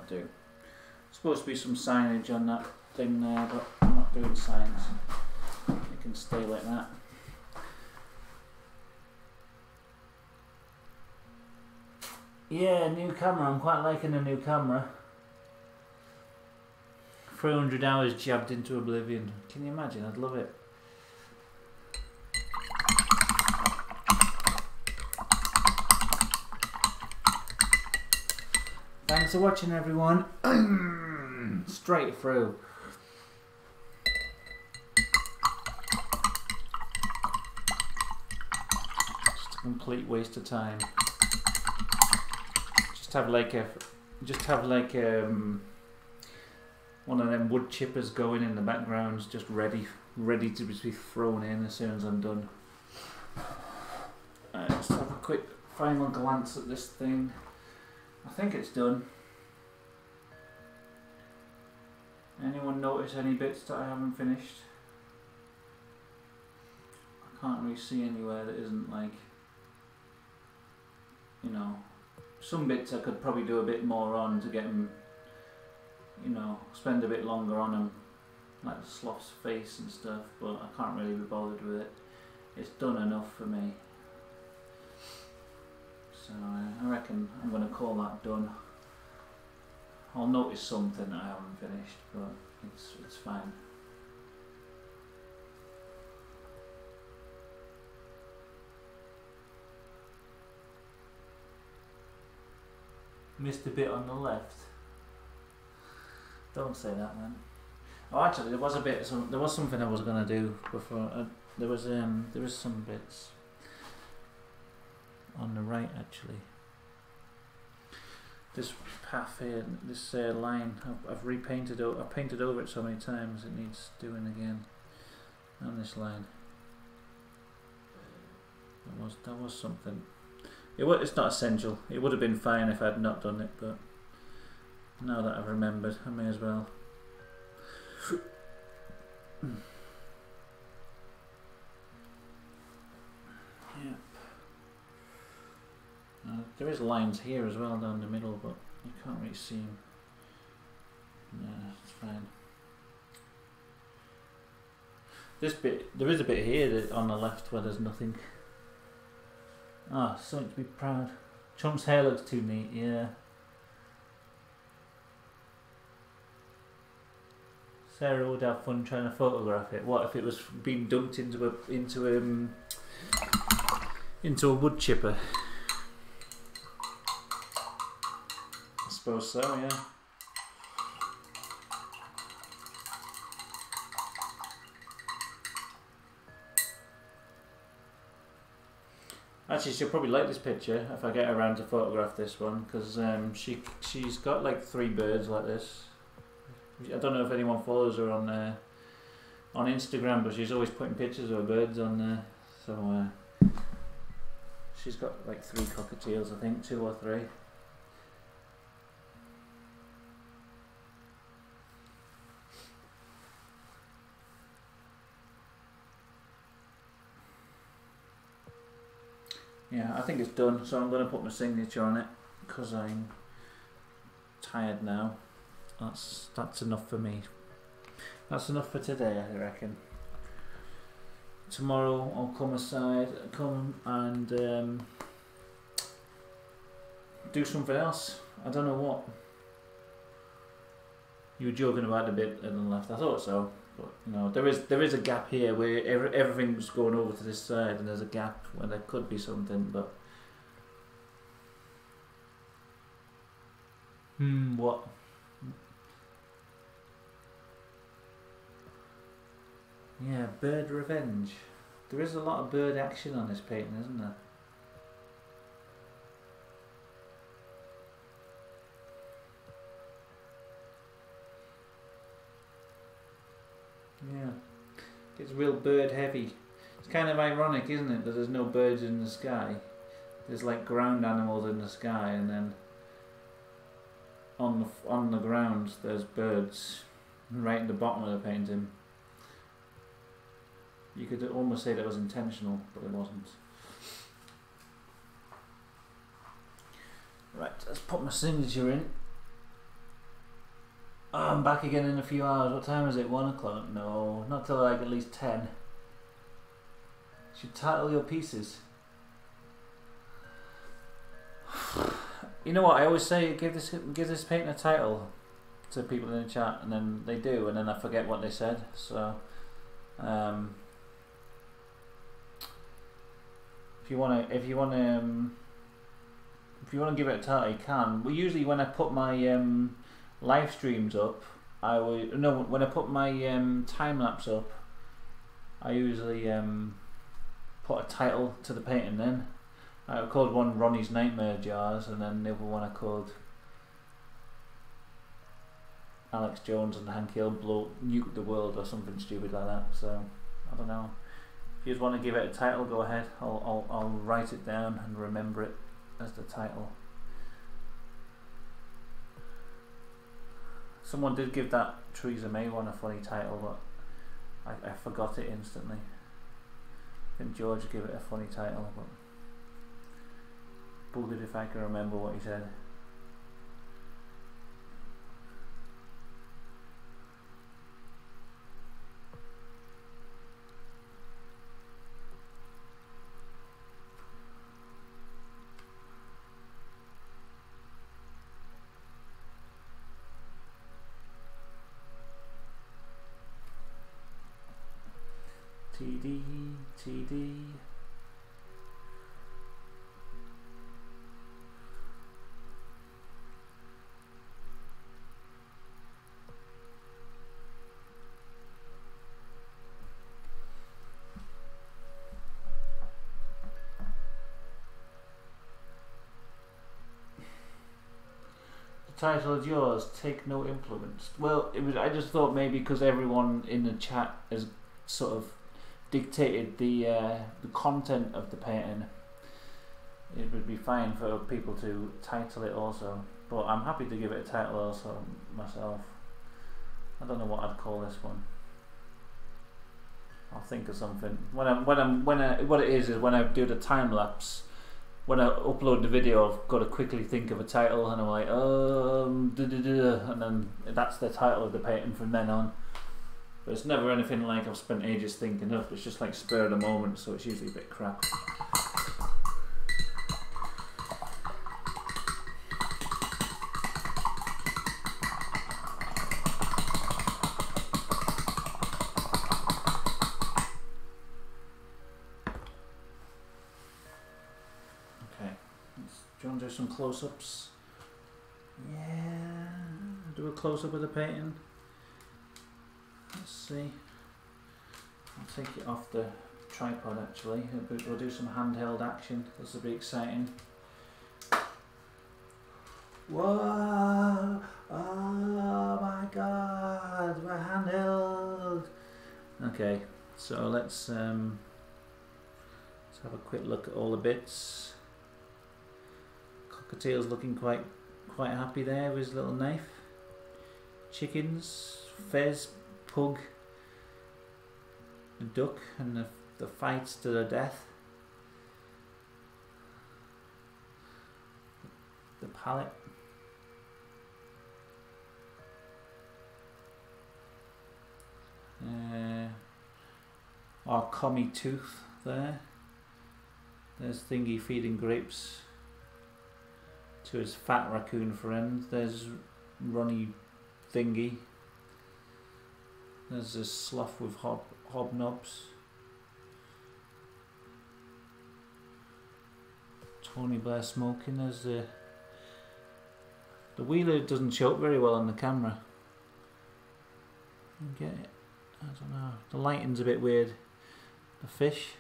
Do. Supposed to be some signage on that thing there, but I'm not doing signs. It can stay like that. Yeah, new camera. I'm quite liking the new camera. 300 hours jabbed into oblivion. Can you imagine? I'd love it. Thanks for watching, everyone. Straight through. Just a complete waste of time. Just have like one of them wood chippers going in the background, just ready to be thrown in as soon as I'm done. quick final glance at this thing. I think it's done. Anyone notice any bits that I haven't finished? I can't really see anywhere that isn't like, you know, some bits I could probably do a bit more on to get them, you know, spend a bit longer on them, like the sloth's face and stuff, but I can't really be bothered with it. It's done enough for me. So I reckon I'm going to call that done. I'll notice something that I haven't finished, but it's fine. Missed a bit on the left. Don't say that, man. Oh, actually, there was a bit. There was something I was gonna do before. There was some bits on the right actually. This path here, this line, I've repainted. I've painted over it so many times it needs doing again. On this line, that was something. It's not essential. It would have been fine if I'd not done it, but now that I've remembered, I may as well. Yep. There is lines here as well down the middle, but you can't really see them. No, it's fine. This bit, there is a bit here that on the left where there's nothing. Ah, something to be proud. Chump's hair looks too neat, yeah. Sarah would have fun trying to photograph it. What if it was being dumped into a wood chipper? I suppose so, yeah. Actually, she'll probably like this picture if I get around to photograph this one, because she's got like 3 birds like this. I don't know if anyone follows her on Instagram, but she's always putting pictures of her birds on there. So she's got like 3 cockatiels, I think, 2 or 3. Yeah, I think it's done, so I'm going to put my signature on it because I'm tired now. That's enough for me. That's enough for today, I reckon. Tomorrow I'll come and do something else. I don't know what. You were joking about the bit on the left. I thought so, but you know, there is a gap here where everything's going over to this side, and there's a gap where there could be something, but what? Yeah, bird revenge. There is a lot of bird action on this painting, isn't there? Yeah, it's real bird heavy. It's kind of ironic, isn't it, that there's no birds in the sky. There's like ground animals in the sky, and then on the ground there's birds right in the bottom of the painting. You could almost say that was intentional, but it wasn't. Right, let's put my signature in. Oh, I'm back again in a few hours. What time is it? 1 o'clock? No, not till like at least 10. Should title your pieces. You know what? I always say give this painting a title to people in the chat, and then they do, and then I forget what they said. So, if you wanna give it a title, you can. Well, usually when I put my live streams up, when I put my time lapse up, I usually put a title to the painting. Then I called one Ronnie's Nightmare Jars, and then the other one I called Alex Jones and Hank Hill Nuke the World or something stupid like that. So I don't know. you just want to give it a title, go ahead. I'll write it down and remember it as the title. Someone did give that Theresa May one a funny title, but I forgot it instantly. I think George gave it a funny title, but buggered if I can remember what he said. TD. The title is yours. Take no influence. Well, I just thought maybe because everyone in the chat has sort of dictated the content of the painting, it would be fine for people to title it also, but I'm happy to give it a title also myself. I don't know what I'd call this one. I'll think of something what it is when I do the time lapse. When I upload the video, I've got to quickly think of a title, and I'm like, and then that's the title of the painting from then on. But it's never anything like I've spent ages thinking of. It's just like spur of the moment, so it's usually a bit crap. Okay, do you want to do some close-ups? Yeah, do a close-up of the painting. Let's see. I'll take it off the tripod actually. We'll do some handheld action. This will be exciting. Whoa! Oh my God! We're handheld. Okay, so let's have a quick look at all the bits. Cockatiel's looking quite happy there with his little knife. Chickens, Fez, Pug, the duck, and the fights to the death. The palette. Our commie tooth there. There's Thingy feeding grapes to his fat raccoon friend. There's Ronnie Thingy. There's a sloth with hobnobs. Tony Blair smoking. There's the wheeler doesn't show up very well on the camera. Get it? I don't know. The lighting's a bit weird. The fish.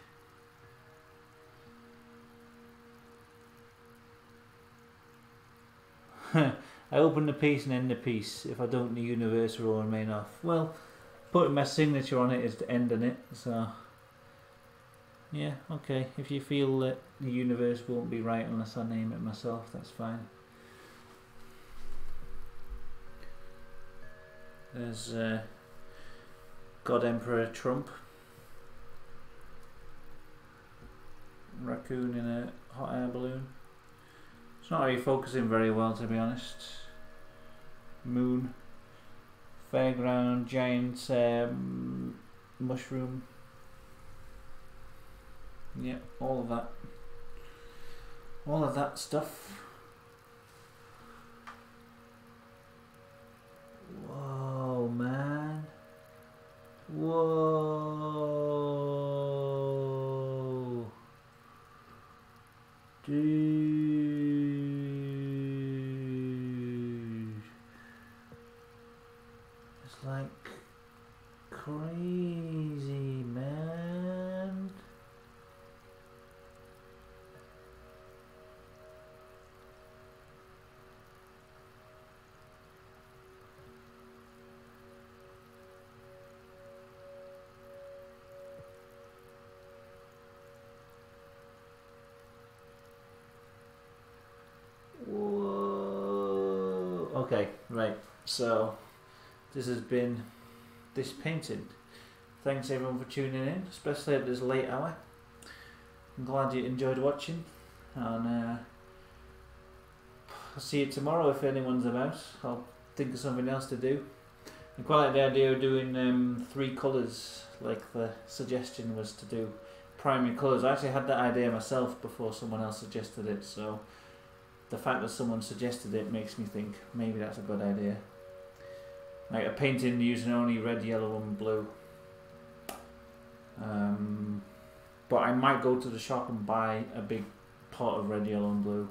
I open the piece and end the piece. If I don't, the universe will remain off. Well, putting my signature on it is the ending it, so yeah, okay. If you feel that the universe won't be right unless I name it myself, that's fine. There's God Emperor Trump. Raccoon in a hot air balloon. It's not really focusing very well, to be honest. Moon. Fairground, giant mushroom. Yeah, all of that. All of that stuff. Whoa, man. Whoa. Dude. It's like crazy, man. Okay, right. So this has been this painting. Thanks everyone for tuning in, especially at this late hour. I'm glad you enjoyed watching, and I'll see you tomorrow if anyone's about. I'll think of something else to do. I quite like the idea of doing 3 colours, like the suggestion was to do primary colours. I actually had that idea myself before someone else suggested it, so the fact that someone suggested it makes me think maybe that's a good idea. Like a painting using only red, yellow and blue. But I might go to the shop and buy a big pot of red, yellow and blue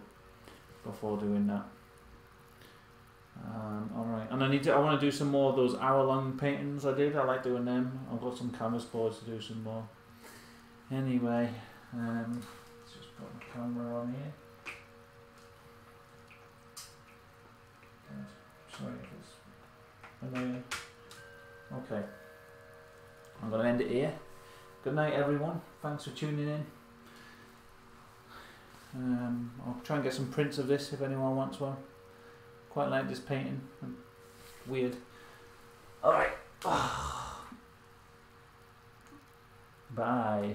before doing that. Alright, and I want to do some more of those hour-long paintings I did. I like doing them. I've got some canvas boards to do some more. Anyway, let's just put the camera on here. Sorry if it's annoying. Okay, I'm going to end it here. Good night everyone, thanks for tuning in. I'll try and get some prints of this if anyone wants one. Quite like this painting. Weird. Alright. Bye.